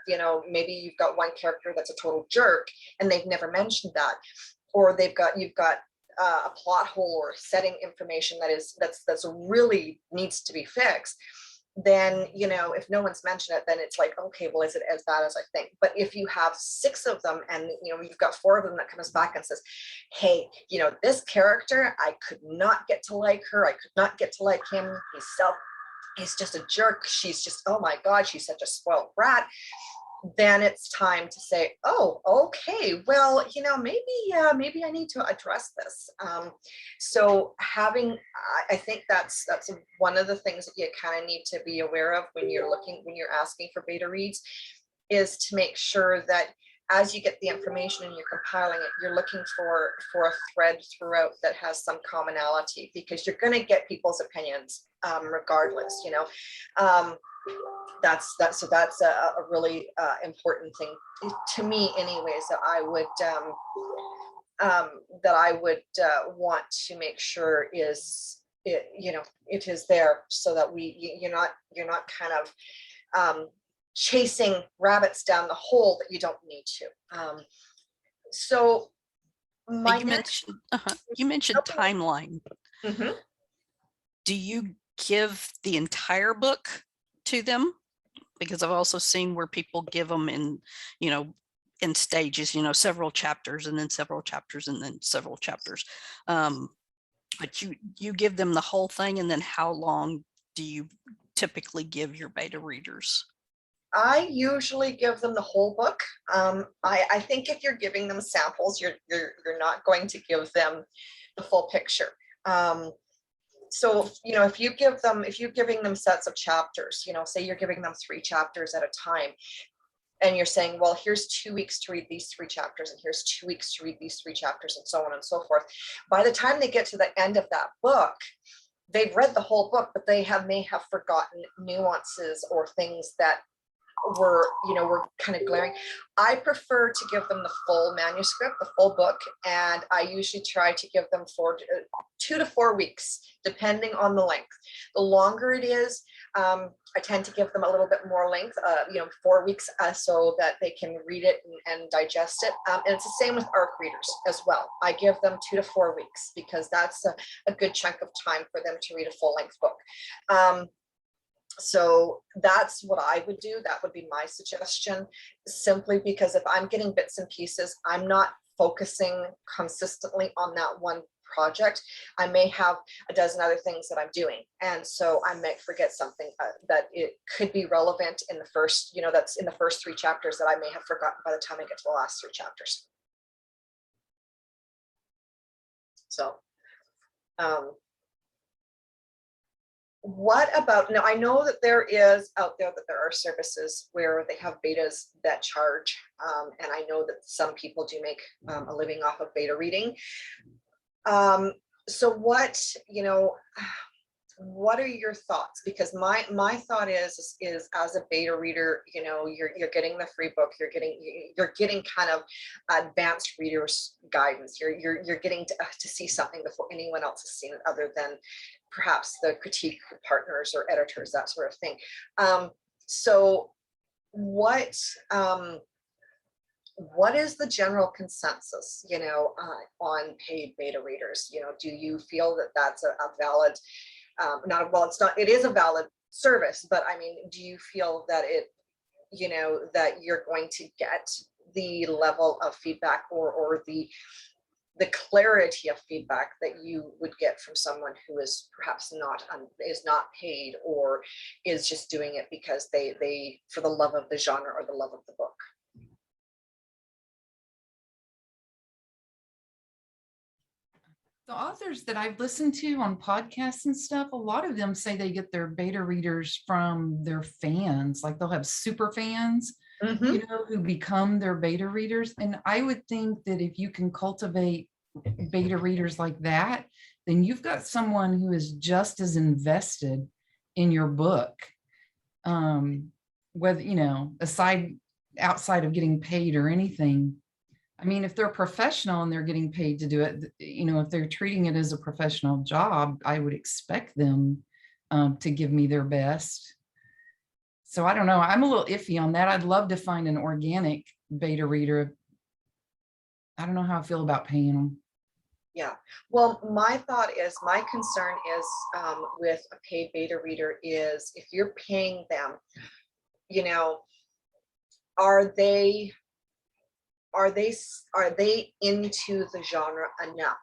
maybe you've got one character that's a total jerk and they've never mentioned that, or you've got a plot hole or setting information that's really needs to be fixed, then if no one's mentioned it, then it's like, okay, well, is it as bad as I think? But if you have 6 of them and you've got 4 of them that comes back and says, hey, this character, I could not get to like her, I could not get to like him, he's just a jerk, she's just, oh my god, she's such a spoiled brat, then it's time to say, oh, okay, well, maybe I need to address this. So having, I think that's one of the things that you kind of need to be aware of when you're asking for beta reads, is to make sure that as you get the information and you're compiling it, you're looking for a thread throughout that has some commonality, because you're going to get people's opinions regardless. That's a really important thing to me anyways, that I would want to make sure is it is there, so that you're not kind of chasing rabbits down the hole that you don't need to. So my You next, mentioned timeline. Mhm. Do you give the entire book to them? Because I've also seen where people give them in stages, several chapters and then several chapters and then several chapters. But you give them the whole thing, and then how long do you typically give your beta readers? I usually give them the whole book. I think if you're giving them samples, you're not going to give them the full picture. So, if you're giving them sets of chapters, say you're giving them 3 chapters at a time, and you're saying, well, here's 2 weeks to read these 3 chapters, and here's 2 weeks to read these 3 chapters, and so on and so forth. By the time they get to the end of that book, they've read the whole book, but they may have forgotten nuances or things that were kind of glaring. I prefer to give them the full manuscript, the full book, and I usually try to give them 2 to 4 weeks, depending on the length. The longer it is, I tend to give them a little bit more length, 4 weeks, so that they can read it and digest it. And it's the same with ARC readers as well. I give them 2 to 4 weeks, because that's a good chunk of time for them to read a full length book. So that's what I would do. That would be my suggestion, simply because if I'm getting bits and pieces, I'm not focusing consistently on that one project. I may have a dozen other things that I'm doing, and so I might forget something that it could be relevant in the first, that's in the first 3 chapters, that I may have forgotten by the time I get to the last 3 chapters. So what about, now I know that there are services where they have betas that charge, and I know that some people do make a living off of beta reading. So what are your thoughts? Because my thought is as a beta reader, you're getting the free book, you're getting kind of advanced readers guidance. You're getting to see something before anyone else has seen it, other than perhaps the critique partners or editors, that sort of thing. So what is the general consensus, on paid beta readers? Do you feel that that's a valid, it is a valid service, but I mean, do you feel that that you're going to get the level of feedback or the clarity of feedback that you would get from someone who is perhaps not paid, or is just doing it because they for the love of the genre or the love of the book? The authors that I've listened to on podcasts and stuff, a lot of them say they get their beta readers from their fans. Like they'll have super fans, who become their beta readers. And I would think that if you can cultivate beta readers like that, then you've got someone who is just as invested in your book. Whether, outside of getting paid or anything. I mean, if they're professional and they're getting paid to do it, if they're treating it as a professional job, I would expect them to give me their best. So I don't know. I'm a little iffy on that. I'd love to find an organic beta reader. I don't know how I feel about paying them. Yeah, well, my concern is with a paid beta reader is, if you're paying them, are they into the genre enough?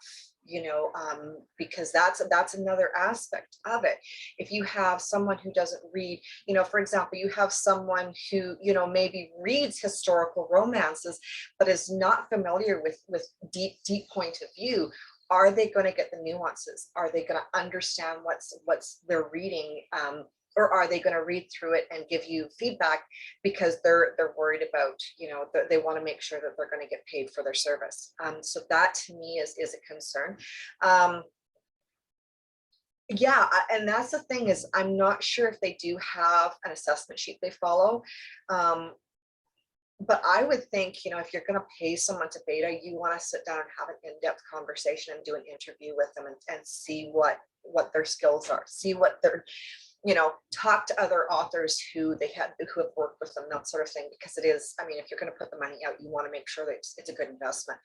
because that's another aspect of it. If you have someone who doesn't read, for example, you have someone who, maybe reads historical romances, but is not familiar with deep point of view, are they going to get the nuances? Are they going to understand what's they're reading? Or are they going to read through it and give you feedback because they're worried about, they want to make sure that they're going to get paid for their service. So that to me is a concern. Yeah, and that's the thing, is I'm not sure if they do have an assessment sheet they follow. But I would think, if you're going to pay someone to beta, you want to sit down and have an in-depth conversation and do an interview with them and see what their skills are, see what they're, talk to other authors who have worked with them, that sort of thing, because it is, I mean, if you're going to put the money out, you want to make sure that it's a good investment.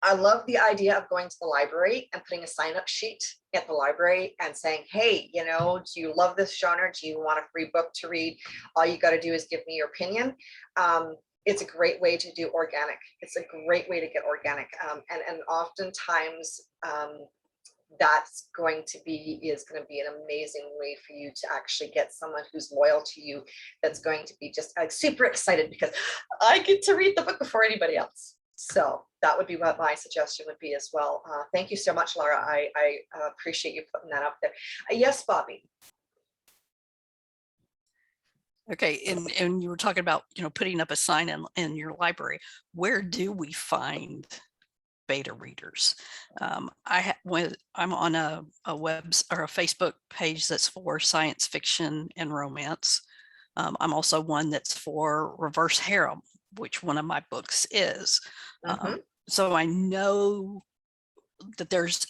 I love the idea of going to the library and putting a sign-up sheet at the library and saying, hey, do you love this genre? Do you want a free book to read? All you got to do is give me your opinion. It's a great way to do organic. It's a great way to get organic. And oftentimes that's going to be an amazing way for you to actually get someone who's loyal to you, that's going to be just super excited because I get to read the book before anybody else. So that would be what my suggestion would be as well. Thank you so much, Laura. I appreciate you putting that up there. Yes, Bobby. Okay, and you were talking about, putting up a sign in your library. Where do we find beta readers? I'm on a web or a Facebook page that's for science fiction and romance. I'm also one that's for reverse harem, which one of my books is. So I know that there's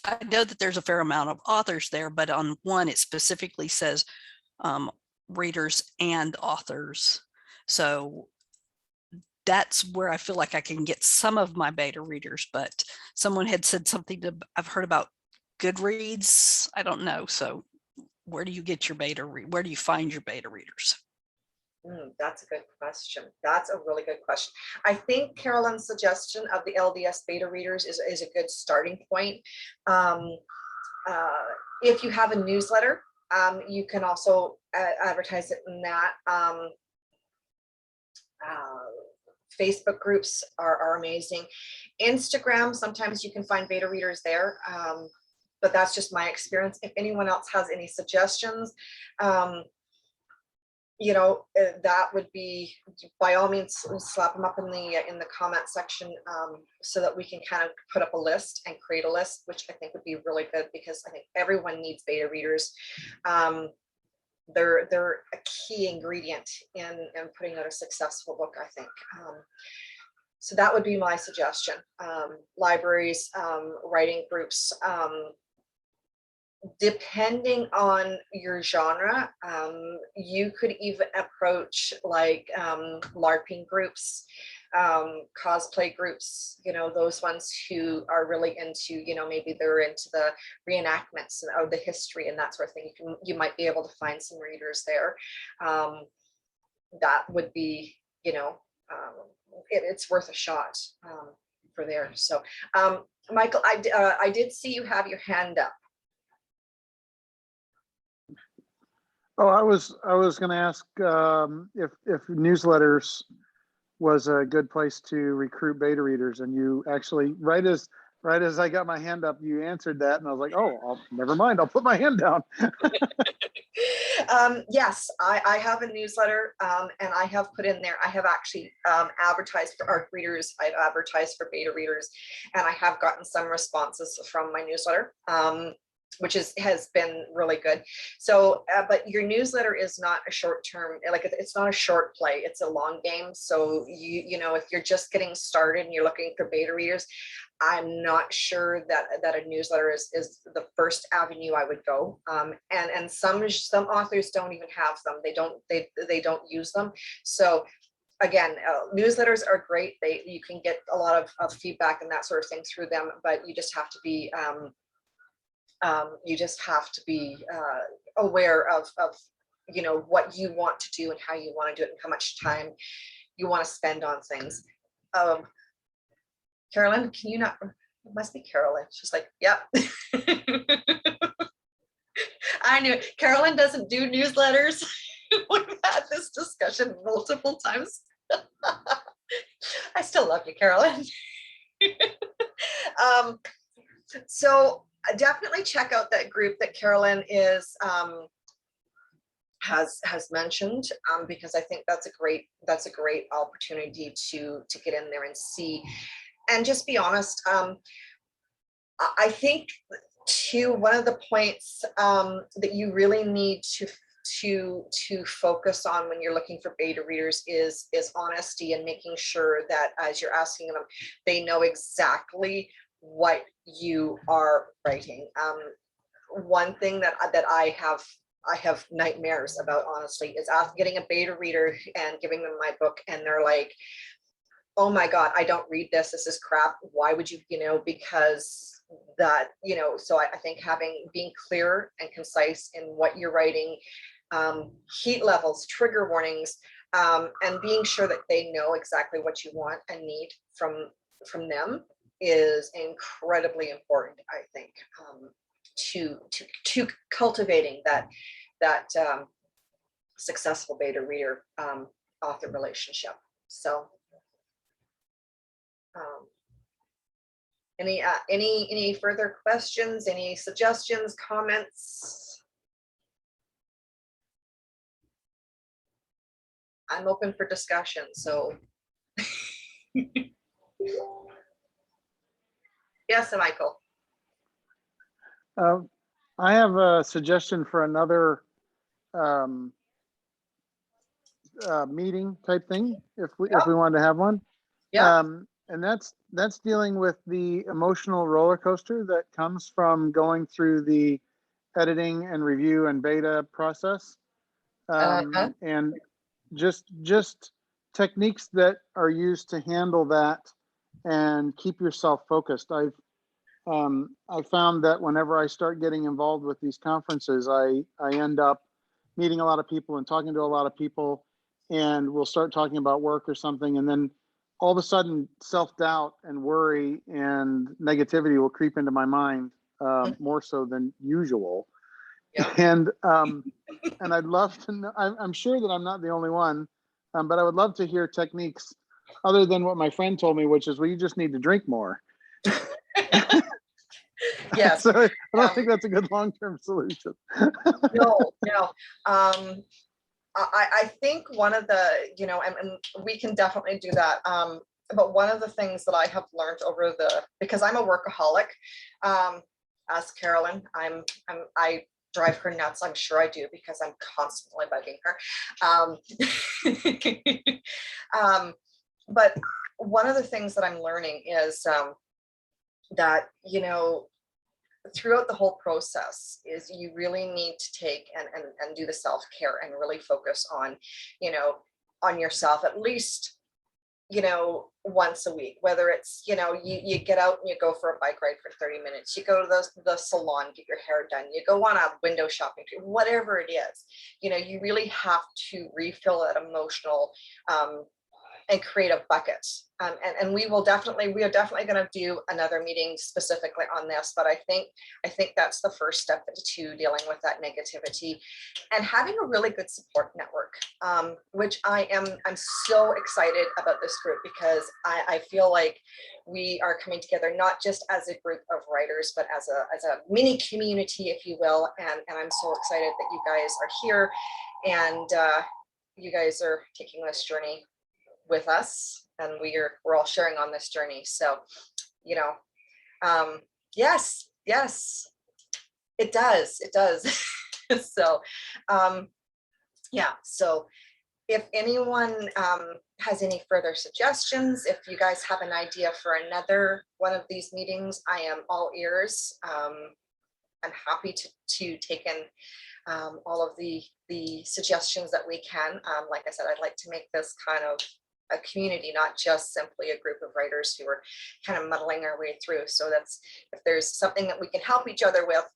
a fair amount of authors there, but on one it specifically says readers and authors. So that's where I feel like I can get some of my beta readers, but someone had said something I've heard about Goodreads. I don't know. So where do you get your where do you find your beta readers? That's a good question. That's a really good question. I think Carolyn's suggestion of the LDS beta readers is a good starting point. If you have a newsletter, you can also advertise it in that. Facebook groups are amazing. Instagram, sometimes you can find beta readers there, but that's just my experience. If anyone else has any suggestions, that would be, by all means, slap them up in the comment section, so that we can kind of put up a list and create a list, which I think would be really good, because I think everyone needs beta readers. They're a key ingredient in putting out a successful book, I think. So that would be my suggestion. Libraries, writing groups, depending on your genre, you could even approach like LARPing groups, cosplay groups, those ones who are really into, maybe they're into the reenactments of the history and that sort of thing. You might be able to find some readers there. That would be, it's worth a shot for there. So Michael, I did see you have your hand up. Oh, I was going to ask if newsletters was a good place to recruit beta readers, and you actually, right as I got my hand up, you answered that, and I was like, oh, never mind, I'll put my hand down. Yes, I have a newsletter, and I have put in there, I have actually advertised for ARC readers, I've advertised for beta readers, and I have gotten some responses from my newsletter. Which has been really good. So, but your newsletter is not a short term, like it's not a short play, it's a long game. So if you're just getting started and you're looking for beta readers, I'm not sure that a newsletter is the first avenue I would go. And some authors don't even have them. They don't use them. So again, newsletters are great. You can get a lot of feedback and that sort of thing through them, but you just have to be aware of what you want to do and how you want to do it and how much time you want to spend on things. Carolyn, can you not? It must be Carolyn. She's like, yep. I knew it. Carolyn doesn't do newsletters. We've had this discussion multiple times. I still love you, Carolyn. So definitely check out that group that Carolyn is has mentioned, because I think that's a great opportunity to get in there and see, and just be honest. I think too, one of the points that you really need to focus on when you're looking for beta readers is honesty, and making sure that as you're asking them, they know exactly what you are writing. One thing that I have nightmares about, honestly, is getting a beta reader and giving them my book, and they're like, oh my God, I don't read this. This is crap. Why would you, because that, so I think being clear and concise in what you're writing, heat levels, trigger warnings, and being sure that they know exactly what you want and need from them is incredibly important, I think, to cultivating that successful beta reader author relationship. So any further questions, any suggestions, comments? I'm open for discussion, so. Yes, Michael. I have a suggestion for another meeting type thing, if we wanted to have one. Yeah. And that's dealing with the emotional roller coaster that comes from going through the editing and review and beta process, and just techniques that are used to handle that and keep yourself focused. I've found that whenever I start getting involved with these conferences, I end up meeting a lot of people and talking to a lot of people, and we'll start talking about work or something, and then all of a sudden self-doubt and worry and negativity will creep into my mind, more so than usual. Yeah. And I'd love to know, I'm sure that I'm not the only one, but I would love to hear techniques other than what my friend told me, which is, well, you just need to drink more. Yes. So I don't think that's a good long-term solution. No. I think one of the, and we can definitely do that. But one of the things that I have learned because I'm a workaholic, as Carolyn, I drive her nuts. I'm sure I do, because I'm constantly bugging her. But one of the things that I'm learning is that, throughout the whole process is you really need to take and do the self-care and really focus on, on yourself, at least, once a week, whether it's, you get out and you go for a bike ride for 30 minutes, you go to the salon, get your hair done, you go on a window shopping trip, whatever it is, you really have to refill that emotional and creative buckets. And we are definitely going to do another meeting specifically on this, but I think that's the first step to dealing with that negativity and having a really good support network, which I'm so excited about this group, because I feel like we are coming together not just as a group of writers, but as a mini community, if you will. And I'm so excited that you guys are here, and you guys are taking this journey with us, and we're all sharing on this journey. So, yes, it does. So, yeah. So if anyone has any further suggestions, if you guys have an idea for another one of these meetings, I am all ears. I'm happy to take in all of the suggestions that we can. Like I said, I'd like to make this kind of a community, not just simply a group of writers who are kind of muddling our way through. So if there's something that we can help each other with,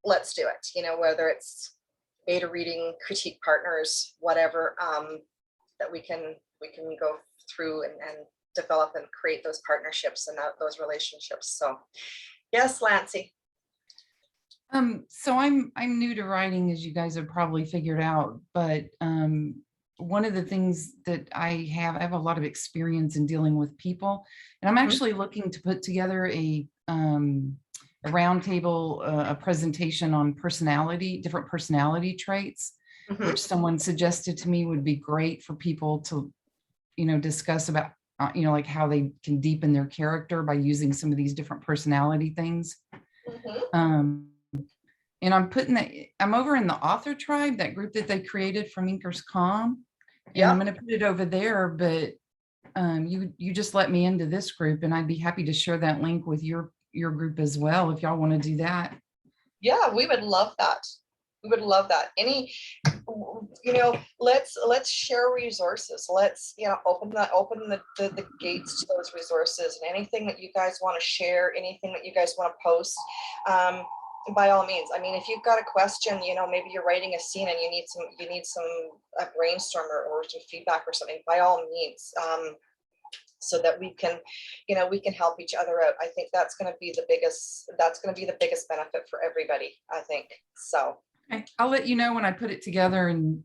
let's do it. Whether it's beta reading, critique partners, whatever, that we can go through and develop and create those partnerships and those relationships. So yes, Lancy. So I'm new to writing, as you guys have probably figured out, but one of the things that I have a lot of experience in dealing with people, and I'm actually looking to put together a roundtable, a presentation on different personality traits, which someone suggested to me would be great for people to, discuss about, like how they can deepen their character by using some of these different personality things. And I'm over in the author tribe, that group that they created from Inkers Com. And I'm going to put it over there, but you just let me into this group, and I'd be happy to share that link with your group as well, if y'all want to do that. Yeah, we would love that. We would love that. Let's share resources. Let's, open the gates to those resources, and anything that you guys want to share, anything that you guys want to post. By all means. I mean, if you've got a question, maybe you're writing a scene and you need some brainstorm or some feedback or something, by all means, so that we can help each other out. I think that's going to be the biggest benefit for everybody, I think. So okay. I'll let you know when I put it together and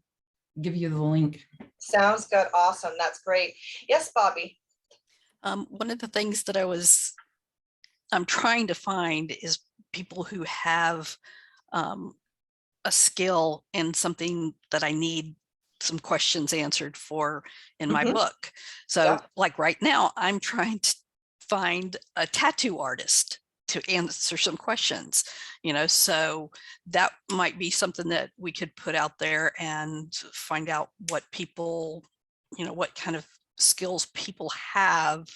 give you the link. Sounds good. Awesome. That's great. Yes, Bobby. One of the things that I'm trying to find is people who have a skill in something that I need some questions answered for in my book. So like right now, I'm trying to find a tattoo artist to answer some questions, so that might be something that we could put out there and find out what people, what kind of skills people have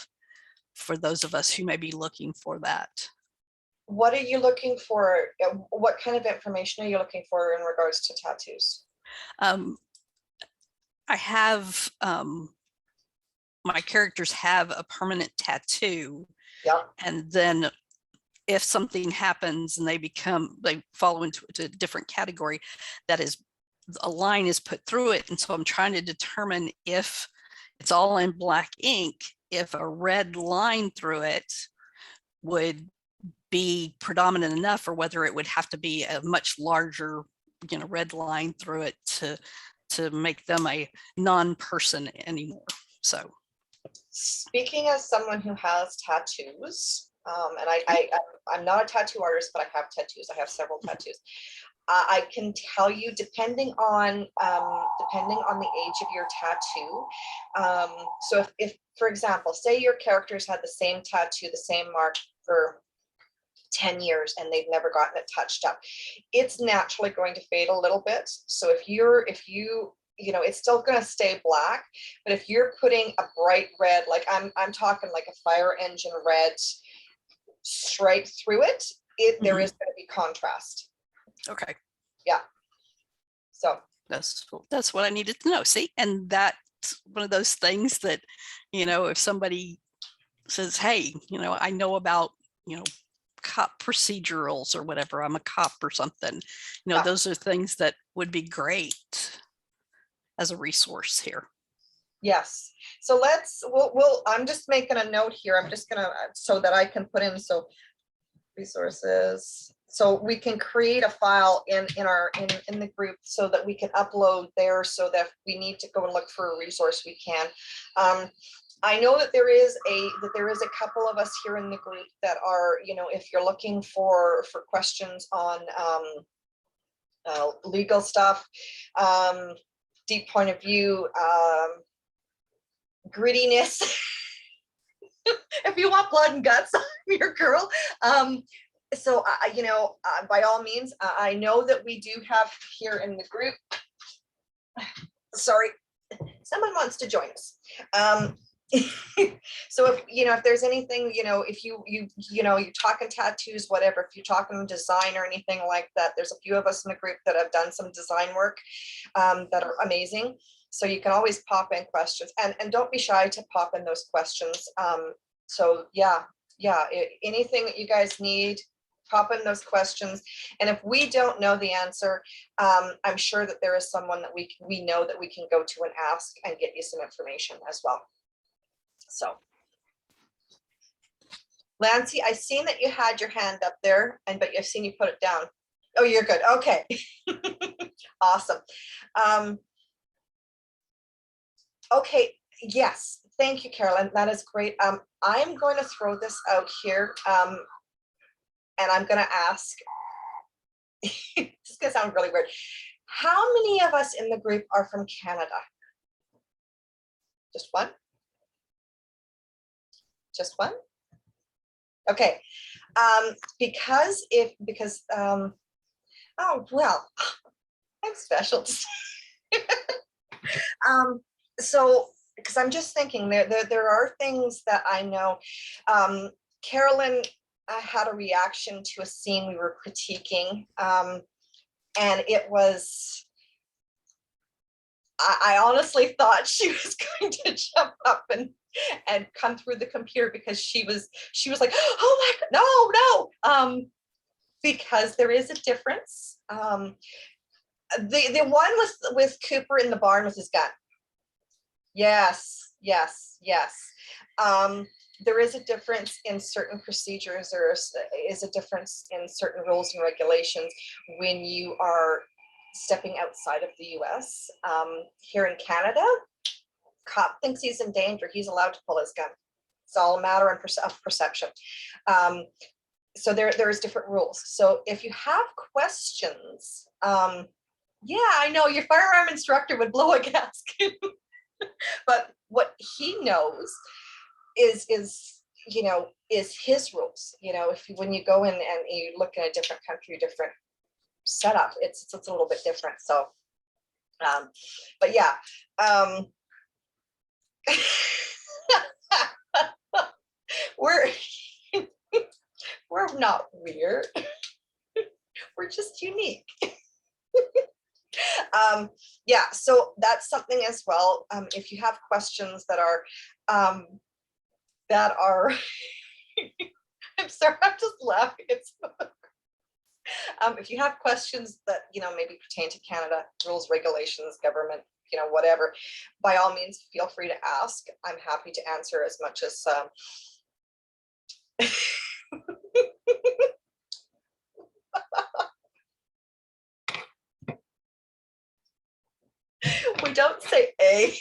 for those of us who may be looking for that. What are you looking for? What kind of information are you looking for in regards to tattoos? I have, my characters have a permanent tattoo. And then if something happens and they fall into a different category, that is, a line is put through it. And so I'm trying to determine if it's all in black ink, if a red line through it would be predominant enough, or whether it would have to be a much larger, red line through it to make them a non-person anymore. So speaking as someone who has tattoos, and I'm not a tattoo artist, but I have tattoos. I have several tattoos. I can tell you, depending on the age of your tattoo. So if, for example, say your characters had the same tattoo, the same mark for 10 years and they've never gotten it touched up, it's naturally going to fade a little bit. So if you it's still going to stay black, but if you're putting a bright red, like I'm talking like a fire engine red stripe through it, there is going to be contrast. Okay. Yeah. So that's what I needed to know. See, and that's one of those things that, if somebody says, hey, I know about, cop procedurals or whatever, I'm a cop or something, those are things that would be great as a resource here. Yes. So I'm just making a note here. I'm just gonna, so that I can put in, so resources, so we can create a file in the group so that we can upload there, so that if we need to go and look for a resource, we can. I know that there is a couple of us here in the group that are, if you're looking for questions on legal stuff, deep point of view, grittiness. If you want blood and guts, I'm your girl. So by all means, I know that we do have here in the group. Sorry, someone wants to join us. So if there's anything, if you're talking tattoos, whatever, if you're talking design or anything like that, there's a few of us in the group that have done some design work that are amazing. So you can always pop in questions, and don't be shy to pop in those questions. So yeah, anything that you guys need, pop in those questions. And if we don't know the answer, I'm sure that there is someone that we know that we can go to and ask and get you some information as well. So Lancy, I seen that you had your hand up there, but I've seen you put it down. Oh, you're good. Okay. Awesome. Okay. Yes. Thank you, Carolyn. That is great. I'm going to throw this out here, and I'm going to ask. This is going to sound really weird. How many of us in the group are from Canada? Just one? Just one? Okay. Because oh, well, I'm special. So, because I'm just thinking there are things that I know. Carolyn had a reaction to a scene we were critiquing, and it was, I honestly thought she was going to jump up and come through the computer, because she was like, oh my God, no, because there is a difference. The one with Cooper in the barn with his gun. Yes. There is a difference in certain procedures. There is a difference in certain rules and regulations when you are stepping outside of the US. Here in Canada, cop thinks he's in danger, he's allowed to pull his gun. It's all a matter of perception. So there is different rules. So if you have questions, yeah, I know your firearm instructor would blow a gasket, but what he knows is his rules. When you go in and you look in a different country, different setup, it's a little bit different. So, but yeah. We're not weird. We're just unique. Yeah, so that's something as well. If you have questions that are I'm sorry, I'm just laughing. If you have questions that maybe pertain to Canada rules, regulations, government, whatever, by all means feel free to ask. I'm happy to answer as much as we don't say A.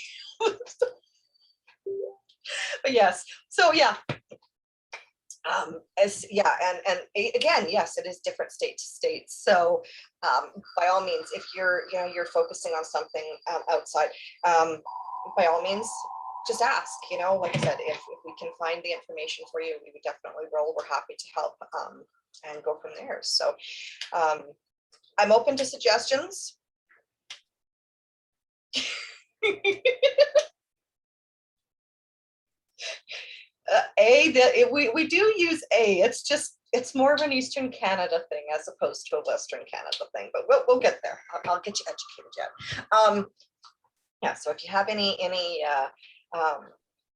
But yes, so yeah. Again, yes, it is different state to state. So by all means, if you're focusing on something outside, by all means, just ask. Like I said, if we can find the information for you, we would definitely roll. We're happy to help and go from there. So I'm open to suggestions. We do use A. It's more of an Eastern Canada thing as opposed to a Western Canada thing, but we'll get there. I'll get you educated yet. Yeah, so if you have any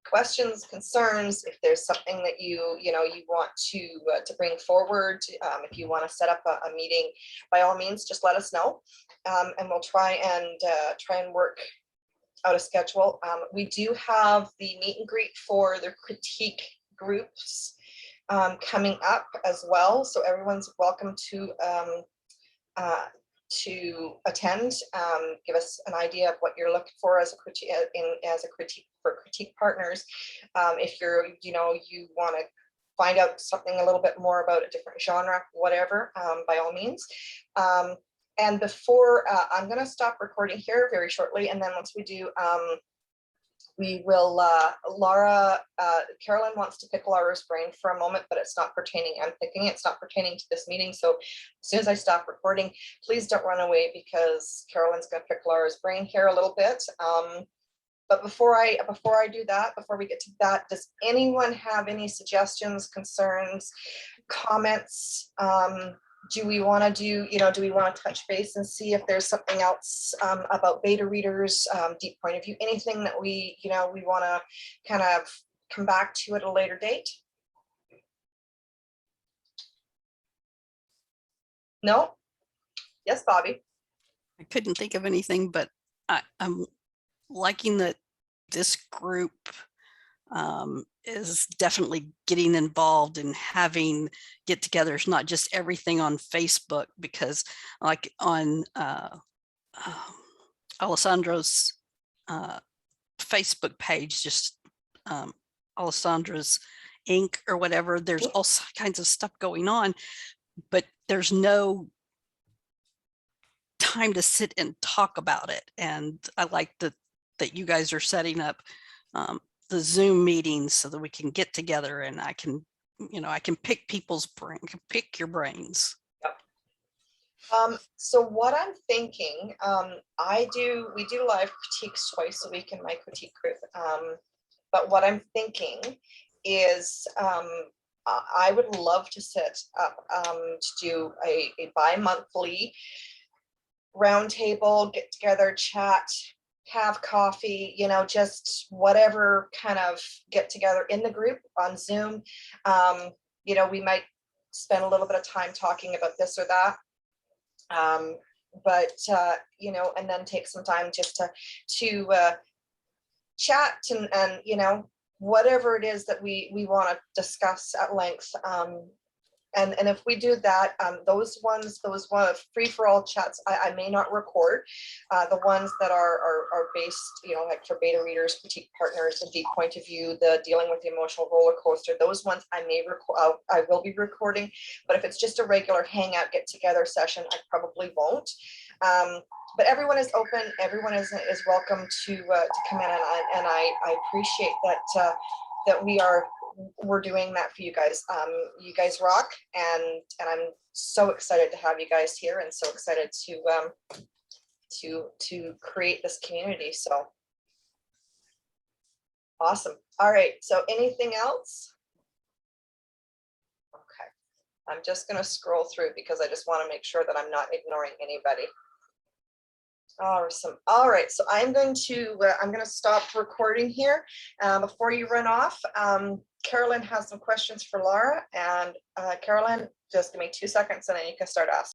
questions, concerns, if there's something that you want to bring forward, if you want to set up a meeting, by all means, just let us know, and we'll try and work out a schedule. We do have the meet and greet for the critique groups coming up as well, so everyone's welcome to attend. Give us an idea of what you're looking for as a critique for critique partners. If you want to find out something a little bit more about a different genre, whatever, by all means. And before I'm going to stop recording here very shortly, and then once we do, we will, Carolyn wants to pick Laura's brain for a moment, but it's not pertaining, it's not pertaining to this meeting. So as soon as I stop recording, please don't run away, because Carolyn's going to pick Laura's brain here a little bit. But before I do that, before we get to that, does anyone have any suggestions, concerns, comments? Do we want to touch base and see if there's something else about beta readers, deep point of view, anything that we want to kind of come back to at a later date? No? Yes, Bobby? I couldn't think of anything, but I'm liking that this group is definitely getting involved and having get-togethers, not just everything on Facebook, because like on Alessandro's Facebook page, just Alessandra's Inc. or whatever, there's all kinds of stuff going on, but there's no time to sit and talk about it. And I like that you guys are setting up the Zoom meetings so that we can get together and I can, I can pick people's brain, pick your brains. So what I'm thinking, we do live critiques twice a week in my critique group. But what I'm thinking is I would love to set up to do a bi-monthly roundtable, get together, chat, have coffee, just whatever kind of get together in the group on Zoom. We might spend a little bit of time talking about this or that. And then take some time just to chat and whatever it is that we want to discuss at length. And if we do that, those free-for-all chats, I may not record. The ones that are based, like for beta readers, critique partners, a deep point of view, the dealing with the emotional roller coaster, those ones I will be recording. But if it's just a regular hangout, get together session, I probably won't. But everyone is open. Everyone is welcome to come in, and I appreciate that we're doing that for you guys. You guys rock, and I'm so excited to have you guys here, and so excited to create this community. So awesome. All right. So anything else? Okay. I'm just going to scroll through because I just want to make sure that I'm not ignoring anybody. Awesome. All right, so I'm going to stop recording here. Before you run off, Carolyn has some questions for Laura, and Carolyn, just give me 2 seconds and then you can start asking.